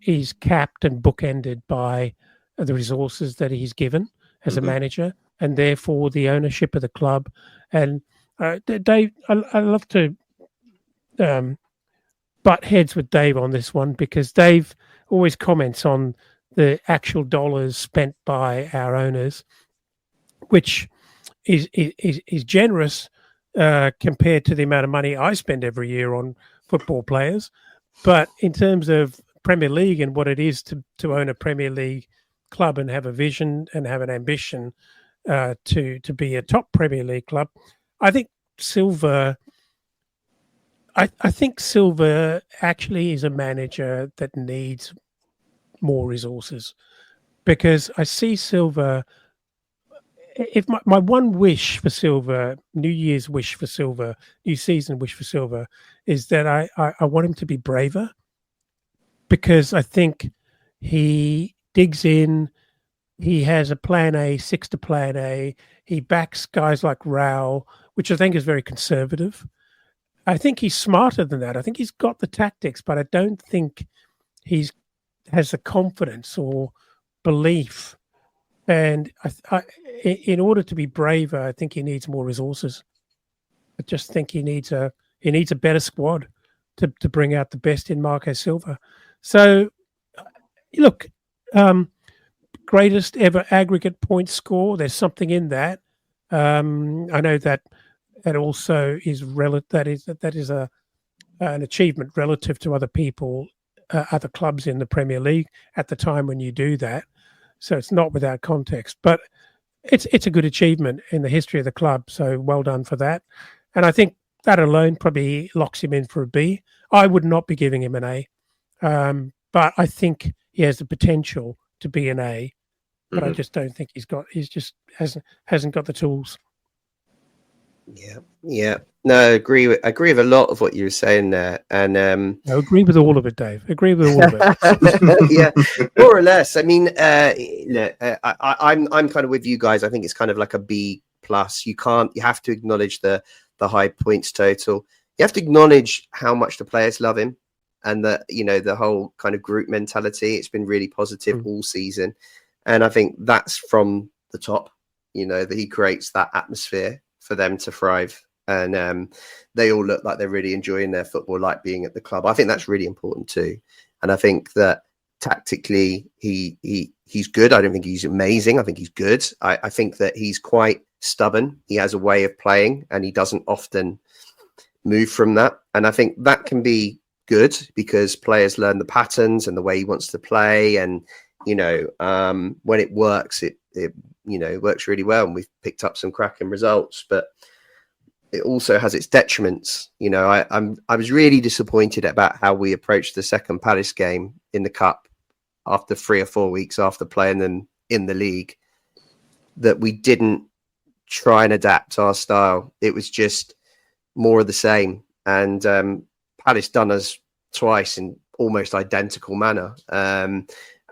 is capped and bookended by the resources that he's given as a manager, and therefore the ownership of the club. And Dave, I love to butt heads with Dave on this one because Dave always comments on the actual dollars spent by our owners, which is generous compared to the amount of money I spend every year on football players. But in terms of Premier League and what it is to own a Premier League club and have a vision and have an ambition to be a top Premier League club, I think Silva actually is a manager that needs more resources, because I see Silva. If my one wish for Silva, New Year's wish for Silva, New Season wish for Silva, is that I want him to be braver, because I think he digs in. He has a plan A, sticks to plan A. He backs guys like Raul, which I think is very conservative. I think he's smarter than that. I think he's got the tactics, but I don't think he has the confidence or belief. And in order to be braver, I think he needs more resources. I just think he needs a better squad to bring out the best in Marco Silva. So, look, greatest ever aggregate point score. There's something in that. I know that that also is that is an achievement relative to other people, other clubs in the Premier League at the time when you do that. So it's not without context, but it's a good achievement in the history of the club. So well done for that. And I think that alone probably locks him in for a B. I would not be giving him an A, but I think he has the potential to be an A. But I just don't think he's just hasn't got the tools. Yeah. No, I agree with a lot of what you were saying there, and I agree with all of it, Dave. Agree with all of it. yeah, more or less. I mean, I'm kind of with you guys. I think it's kind of like a B plus. You have to acknowledge the high points total. You have to acknowledge how much the players love him, and the whole kind of group mentality. It's been really positive all season, and I think that's from the top. That he creates that atmosphere for them to thrive, and they all look like they're really enjoying their football, like being at the club. I think that's really important too, and I think that tactically he's good. I don't think he's amazing. I think he's good. I think that he's quite stubborn. He has a way of playing, and he doesn't often move from that. And I think that can be good because players learn the patterns and the way he wants to play, and when it works, it works really well, and we've picked up some cracking results. But it also has its detriments. I was really disappointed about how we approached the second Palace game in the cup after 3 or 4 weeks after playing them in the league, that we didn't try and adapt our style. It was just more of the same, and Palace done us twice in almost identical manner.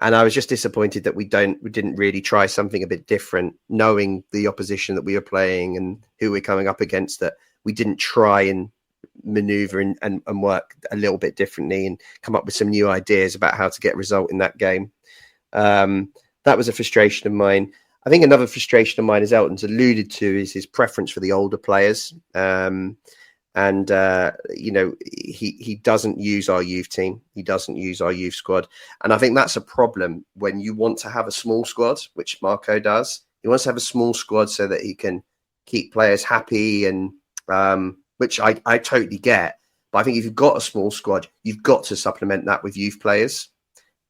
And I was just disappointed that we didn't really try something a bit different, knowing the opposition that we were playing and who we're coming up against, that we didn't try and maneuver and work a little bit differently and come up with some new ideas about how to get a result in that game. That was a frustration of mine. I think another frustration of mine, as Elton's alluded to, is his preference for the older players. He doesn't use our youth team. He doesn't use our youth squad. And I think that's a problem when you want to have a small squad, which Marco does. He wants to have a small squad so that he can keep players happy, and which I totally get. But I think if you've got a small squad, you've got to supplement that with youth players.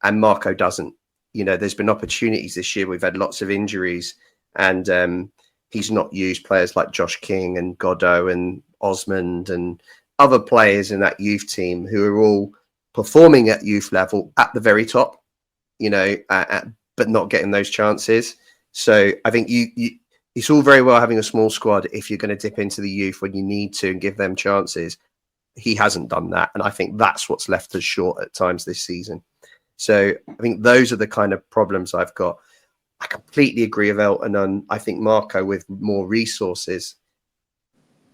And Marco doesn't. There's been opportunities this year. We've had lots of injuries, and he's not used players like Josh King and Godot and Osmond and other players in that youth team who are all performing at youth level at the very top, but not getting those chances. So I think it's all very well having a small squad if you're going to dip into the youth when you need to and give them chances. He hasn't done that, and I think that's what's left us short at times this season. So I think those are the kind of problems I've got. I completely agree with Elton, and I think Marco, with more resources,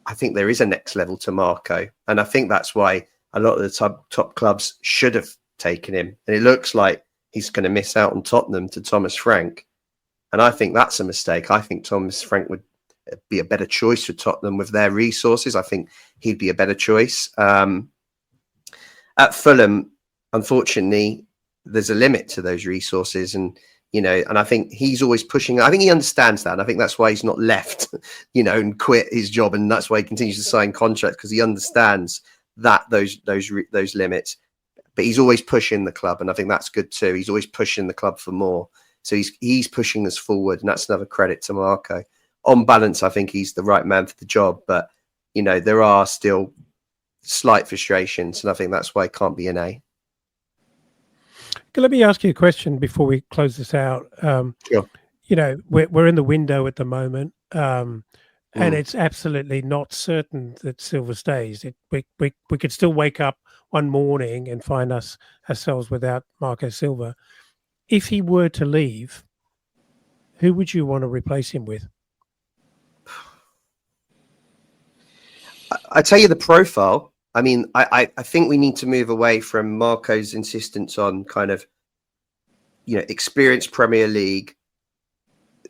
I think there is a next level to Marco. And I think that's why a lot of the top clubs should have taken him. And it looks like he's going to miss out on Tottenham to Thomas Frank. And I think that's a mistake. I think Thomas Frank would be a better choice for Tottenham with their resources. I think he'd be a better choice. At Fulham, unfortunately, there's a limit to those resources. And I think he's always pushing. I think he understands that. And I think that's why he's not left, and quit his job. And that's why he continues to sign contracts, because he understands that those limits. But he's always pushing the club. And I think that's good too. He's always pushing the club for more. So he's pushing us forward. And that's another credit to Marco. On balance, I think he's the right man for the job. But, there are still slight frustrations. And I think that's why it can't be an A. Let me ask you a question before we close this out. Sure. We're in the window at the moment, and it's absolutely not certain that Silva stays. We could still wake up one morning and find ourselves without Marco Silva. If he were to leave, who would you want to replace him with? I tell you the profile. I mean, I think we need to move away from Marco's insistence on kind of, experienced Premier League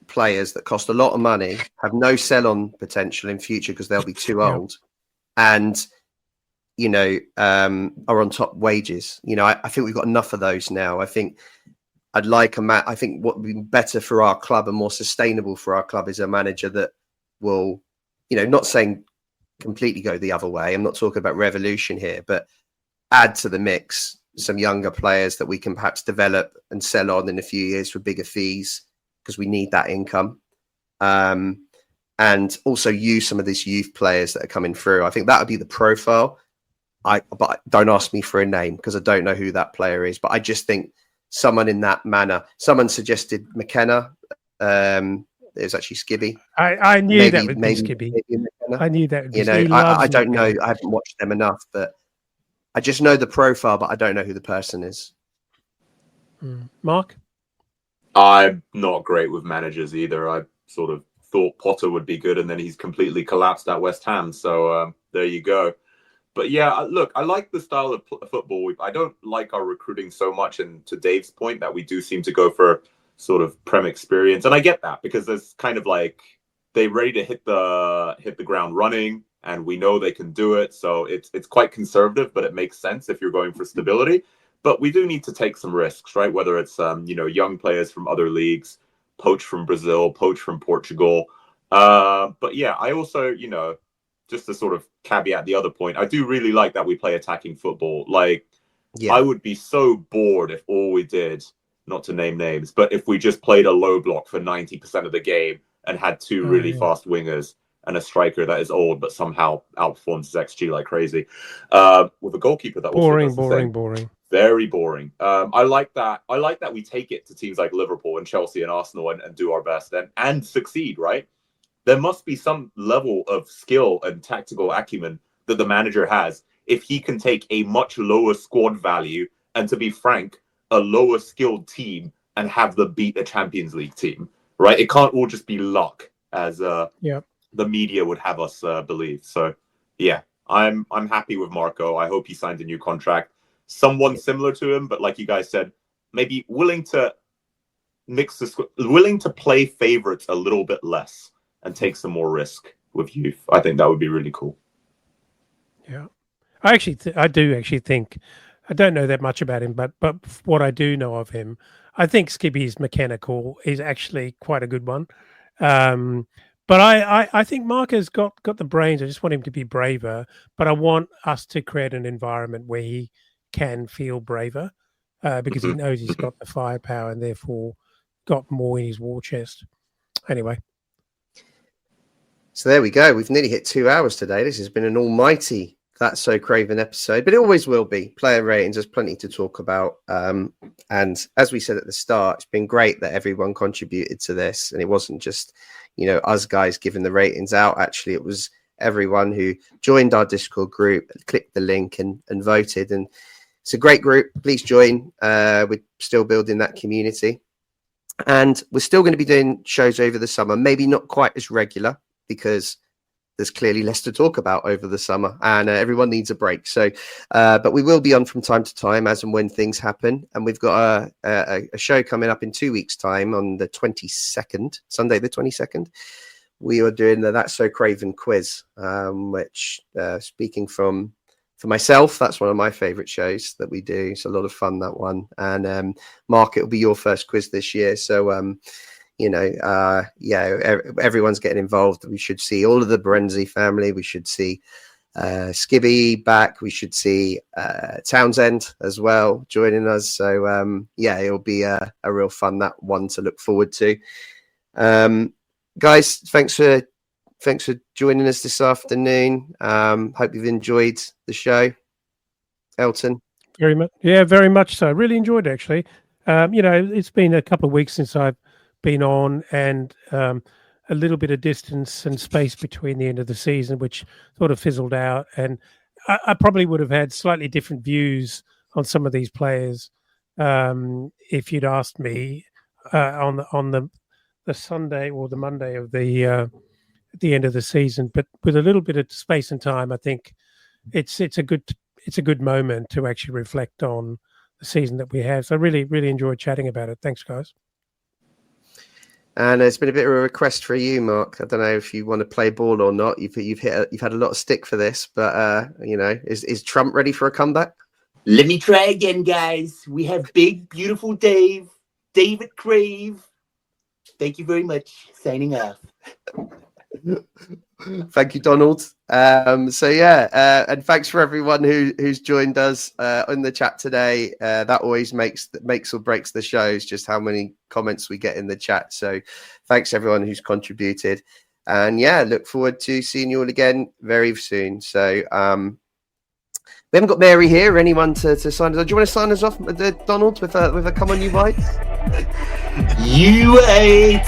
players that cost a lot of money, have no sell-on potential in future because they'll be too old, and, are on top wages. I think we've got enough of those now. I think I'd like I think what would be better for our club and more sustainable for our club is a manager that will, not saying, completely go the other way. I'm not talking about revolution here, but add to the mix some younger players that we can perhaps develop and sell on in a few years for bigger fees, because we need that income. And also use some of these youth players that are coming through. I think that would be the profile. But don't ask me for a name because I don't know who that player is. But I just think someone in that manner. Someone suggested McKenna. It was actually Skibby. I knew that would be Skibby. I knew that would be. You know, I don't know. I haven't watched them enough, but I just know the profile, but I don't know who the person is. Mark? I'm not great with managers either. I sort of thought Potter would be good, and then he's completely collapsed at West Ham. So there you go. But yeah, look, I like the style of football. I don't like our recruiting so much, and to Dave's point, that we do seem to go for sort of Prem experience. And I get that, because there's kind of like they're ready to hit the ground running, and we know they can do it. So it's quite conservative, but it makes sense if you're going for stability. But we do need to take some risks, right? Whether it's young players from other leagues, poach from Brazil, poach from Portugal. But yeah, I also, just to sort of caveat the other point, I do really like that we play attacking football. Like, yeah. I would be so bored if all we did, not to name names, but if we just played a low block for 90% of the game and had two really fast wingers and a striker that is old but somehow outperforms his XG like crazy, with a goalkeeper that boring. Very boring. I like that. I like that we take it to teams like Liverpool and Chelsea and Arsenal and do our best and succeed, right? There must be some level of skill and tactical acumen that the manager has if he can take a much lower squad value and, to be frank, a lower skilled team and have them beat a Champions League team, right? It can't all just be luck, as the media would have us believe. So, yeah, I'm happy with Marco. I hope he signed a new contract. Someone similar to him, but like you guys said, maybe willing to play favorites a little bit less and take some more risk with youth. I think that would be really cool. Yeah, I do actually think, I don't know that much about him, but what I do know of him, I think Skibby's mechanical is actually quite a good one. But I think Mark has got the brains. I just want him to be braver, but I want us to create an environment where he can feel braver, because he knows he's got the firepower and therefore got more in his war chest. Anyway. So there we go. We've nearly hit 2 hours today. This has been an almighty That's So Craven episode, but it always will be. Player ratings, there's plenty to talk about. And as we said at the start, it's been great that everyone contributed to this. And it wasn't just, us guys giving the ratings out. Actually, it was everyone who joined our Discord group, clicked the link and voted. And it's a great group. Please join. We're still building that community. And we're still going to be doing shows over the summer, maybe not quite as regular, because there's clearly less to talk about over the summer and everyone needs a break. So, but we will be on from time to time as and when things happen. And we've got a show coming up in 2 weeks' time on the 22nd, Sunday, the 22nd. We are doing the That's So Craven quiz, which speaking for myself, that's one of my favorite shows that we do. It's a lot of fun, that one. And Mark, it'll be your first quiz this year. So, everyone's getting involved. We should see all of the Barenzi family. We should see Skibby back. We should see Townsend as well joining us. So, it'll be a real fun, that one to look forward to. Guys, thanks for joining us this afternoon. Hope you've enjoyed the show. Elton? Very much. Yeah, very much so. Really enjoyed it, actually. It's been a couple of weeks since I've been on, and a little bit of distance and space between the end of the season, which sort of fizzled out. And I probably would have had slightly different views on some of these players if you'd asked me on the Sunday or the Monday of the end of the season. But with a little bit of space and time, I think it's a good moment to actually reflect on the season that we have. So I really, really enjoyed chatting about it. Thanks, guys. And it's been a bit of a request for you, Mark. I don't know if you want to play ball or not. You've had a lot of stick for this, but is Trump ready for a comeback? Let me try again, guys. We have big, beautiful David Crave. Thank you very much. Signing off. Thank you, Donald. And thanks for everyone who's joined us in the chat today. That always makes or breaks the shows, just how many comments we get in the chat. So thanks everyone who's contributed. And yeah, look forward to seeing you all again very soon. So we haven't got Mary here. Anyone to sign us off? Do you want to sign us off, Donald, with a come on you white? You ate